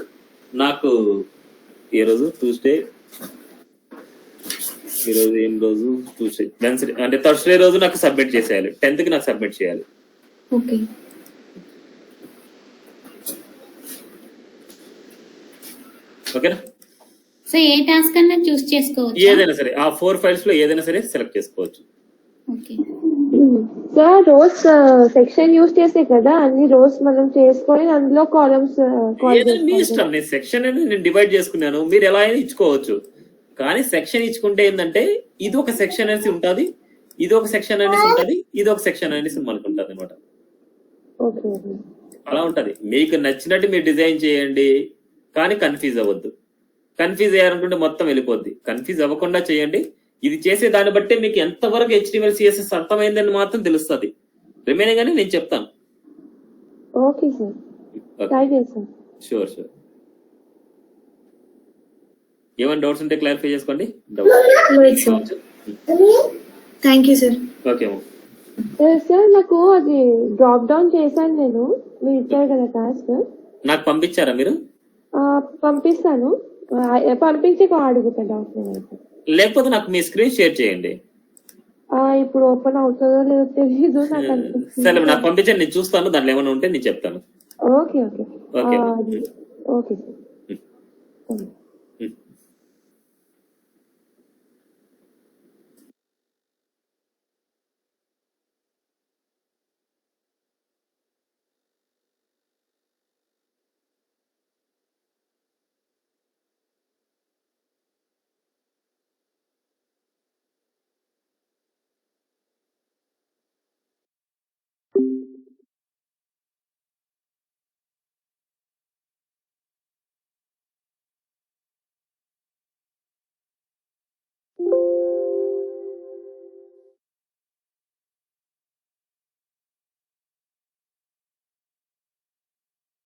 నాకు ఈ రోజు ట్యూస్డే, ఈ రోజు ఏం రోజు? ట్యూస్డే, వెన్స్డే అంటే థర్స్డే రోజు నాకు సబ్మిట్ చేసేయాలి. 10th కి నాకు సబ్మిట్ చేయాలి. ఓకే. ఓకేనా? సో ఏ టాస్క్ అన్నా చూస్ చేసుకోవచ్చు. ఏదైనా సరే ఆ 4 ఫైల్స్ లో ఏదైనా సరే సెలెక్ట్ చేసుకోవచ్చు. Okay sir rows section use చేసే కదా అన్ని రోస్ మనం చేసుకొని అందులో కాలమ్స్ ఏదైనా మీ ఇష్టం. నేను సెక్షన్ అనేది నేను డివైడ్ చేసుకున్నాను, మీరు ఎలా అయినా ఇచ్చుకోవచ్చు. కానీ సెక్షన్ ఇచ్చుకుంటే ఏంటంటే ఇది ఒక సెక్షన్ అనేసి ఉంటుంది, ఇది ఒక సెక్షన్ అనేసి ఉంటుంది, ఇది ఒక సెక్షన్ అనేసి మనకు ఉంటుంది అనమాట. అలా ఉంటది. మీకు నచ్చినట్టు మీరు డిజైన్ చేయండి, కానీ కన్ఫ్యూజ్ అవ్వద్దు. కన్ఫ్యూజ్ అయ్యారనుకుంటే మొత్తం వెళ్ళిపోద్ది. కన్ఫ్యూజ్ అవ్వకుండా చేయండి. ఇది చేసే దాన్ని బట్టే మీకు ఎంతవరకు HTML CSS అర్థమైందని మాత్రం తెలుస్తుంది. రిమైనింగ్ అని నేను చెప్తాను. ఓకే సార్, ట్రై చేస్తాను. Sure sure. ఏమైనా డౌట్స్ ఉంటే క్లారిఫై చేసుకోండి. Thank you sir. Okay sir నాకు అది డ్రాప్ డౌన్ చేశాను నేను, మీరు ఇచ్చారు కదా టాస్క్. నాకు పంపించారా మీరు? పంపిస్తాను, పంపించి అడుగుతా డౌట్ నేను. లేకపోతే నాకు మీ స్క్రీన్ షేర్ చేయండి. ఇప్పుడు ఓపెన్ అవుతుందో లేదో తెలీదు నాకు అనిపిస్తుంది. సరే నాకు పంపించండి, నేను చూస్తాను, దాంట్లో ఏమైనా ఉంటే నేను చెప్తాను. Okay okay okay okay sir.